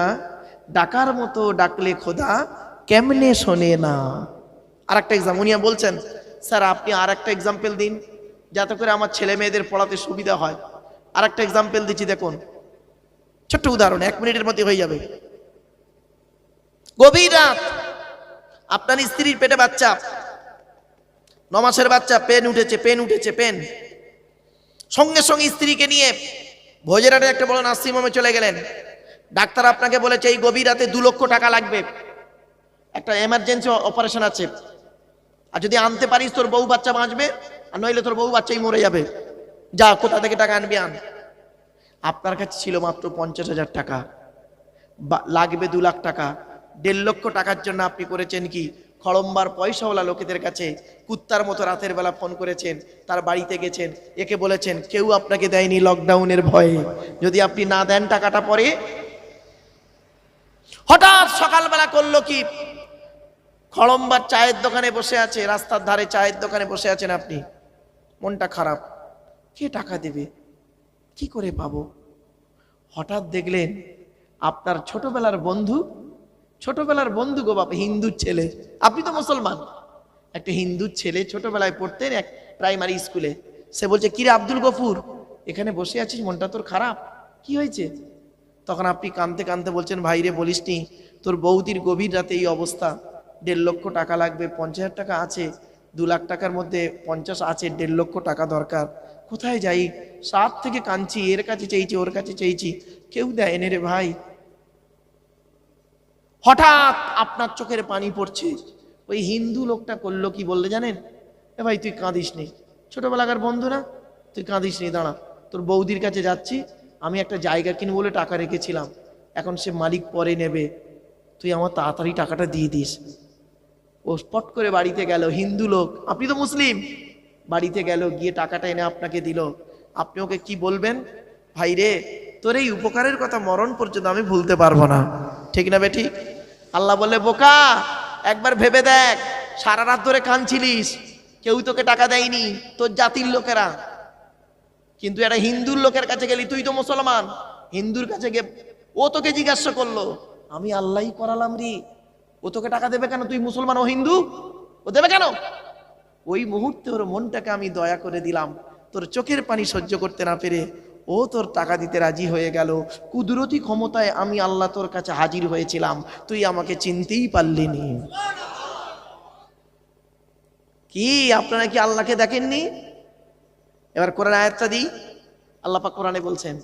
ডাকার মতো ডাকলে খোদা কেমনে শোনে না। আর একটা এক্সাম্পল উনি বলছেন, স্যার আপনি আর একটা এক্সাম্পল দিন যাতে করে আমার ছেলে মেয়েদের পড়াতে সুবিধা হয়। আর একটা এক্সাম্পল দিচ্ছি, দেখুন, ছোট্ট উদাহরণ, 1 মিনিটের মধ্যে হয়ে যাবে। গভীর রাত, আপনার স্ত্রীর পেটে বাচ্চা, 9 মাসের বাচ্চা, পেন উঠেছে, পেন উঠেছে, পেন। সঙ্গে সঙ্গে স্ত্রীকে নিয়ে ভোজেরাটে একটা বড় নার্সিং হোমে চলে গেলেন। ডাক্তার আপনাকে বলেছে এই গভীর রাতে 2 লক্ষ টাকা লাগবে, একটা এমার্জেন্সি অপারেশন আছে, আর যদি আনতে পারিস তোর বউ বাচ্চা বাঁচবে, আর নইলে তোর বউ বাচ্চাই মরে যাবে, যা কোথা থেকে টাকা আনবি আন। আপনার কাছে ছিল মাত্র 50,000 টাকা, লাগবে 2 লাখ টাকা। 1.5 লক্ষ টাকার জন্য আপনি করেছেন কি, খড়ম্বার পয়সাওয়ালা লোকেদের কাছে কুত্তার মতো রাতের বেলা ফোন করেছেন, তার বাড়িতে গেছেন, একে বলেছেন কেউ আপনাকে দেয়নি লকডাউনের ভয়ে, যদি আপনি না দেন টাকাটা পরে। হঠাৎ সকালবেলা করলো কি, খড়ম্বার চায়ের দোকানে বসে আছে, রাস্তার ধারে চায়ের দোকানে বসে আছেন আপনি, মনটা খারাপ, কে টাকা দেবে, কি করে পাবো? হঠাৎ দেখলেন আপনার ছোটবেলার বন্ধু, ছোটবেলার বন্ধু গো বাবা, হিন্দুর ছেলে, আপনি তো মুসলমান, একটা হিন্দুর ছেলে ছোটবেলায় পড়তেন এক প্রাইমারি স্কুলে, সে বলছে কিরে আব্দুল গফুর, এখানে বসে আছিস, মনটা তোর খারাপ, কি হয়েছে? তখন আপনি কাঁদতে কাঁদতে বলছেন, ভাইরে বলিসনি, তোর বৌদির গভীর রাতে এই অবস্থা, 1.5 লক্ষ টাকা লাগবে, 50,000 টাকা আছে, 2 লাখ টাকার মধ্যে 50 আছে, 1.5 লক্ষ টাকা দরকার, কোথায় যাই? সাত থেকে কাঁদছি, এর কাছে চেয়েছি, ওর কাছে চেয়েছি, কেউ দেয় নে রে ভাই। হঠাৎ আপনার চোখের পানি পড়ছে। ওই হিন্দু লোকটা করলো কি বললে জানেন? এ ভাই তুই কাঁদিস নি, ছোটবেলাকার বন্ধু না, তুই কাঁদিস নি, দাঁড়া, তোর বৌদির কাছে যাচ্ছি, আমি একটা জায়গা কিনবো বলে টাকা রেখেছিলাম, এখন সে মালিক পরে নেবে, তুই আমার তাড়াতাড়ি টাকাটা দিয়ে দিস। ও স্পট করে বাড়িতে গেল, হিন্দু লোক, আপনি তো মুসলিম, বাড়িতে গেল, গিয়ে টাকাটা এনে আপনাকে দিল। আপনি ওকে কি বলবেন? ভাই রে, তোর এই উপকারের কথা মরণ পর্যন্ত আমি ভুলতে পারবো না, ঠিক না বেটি? আল্লাহ বলে, বোকা, একবার ভেবে দেখ, সারা রাত ধরে কাঁদছিলিস, কেউ তোকে টাকা দেয়নি, তোর জাতির লোকেরা, কিন্তু একটা হিন্দুর লোকের কাছে গেলি, তুই তো মুসলমান, হিন্দুর কাছে গিয়ে ও তোকে জিজ্ঞাসা করলো, আমি আল্লাহই করালাম রে, ও তোকে টাকা দেবে কেন? তুই মুসলমান, ও হিন্দু, ও দেবে কেন? ওই মুহূর্তে ওর মনটাকে আমি দয়া করে দিলাম, তোর চোখের পানি সহ্য করতে না পেরে ও তোর টাকা দিতে রাজি হয়ে গেল। কুদরতি ক্ষমতায় আমি আল্লাহ তোর কাছে হাজির হয়েছিলাম, তুই আমাকে চিনতেই পারলি নি। কি আপনারা কি আল্লাহকে দেখেননি? এবার কোরআন আয়াতটা দিই। আল্লাহ পাক কোরআনে বলছেন,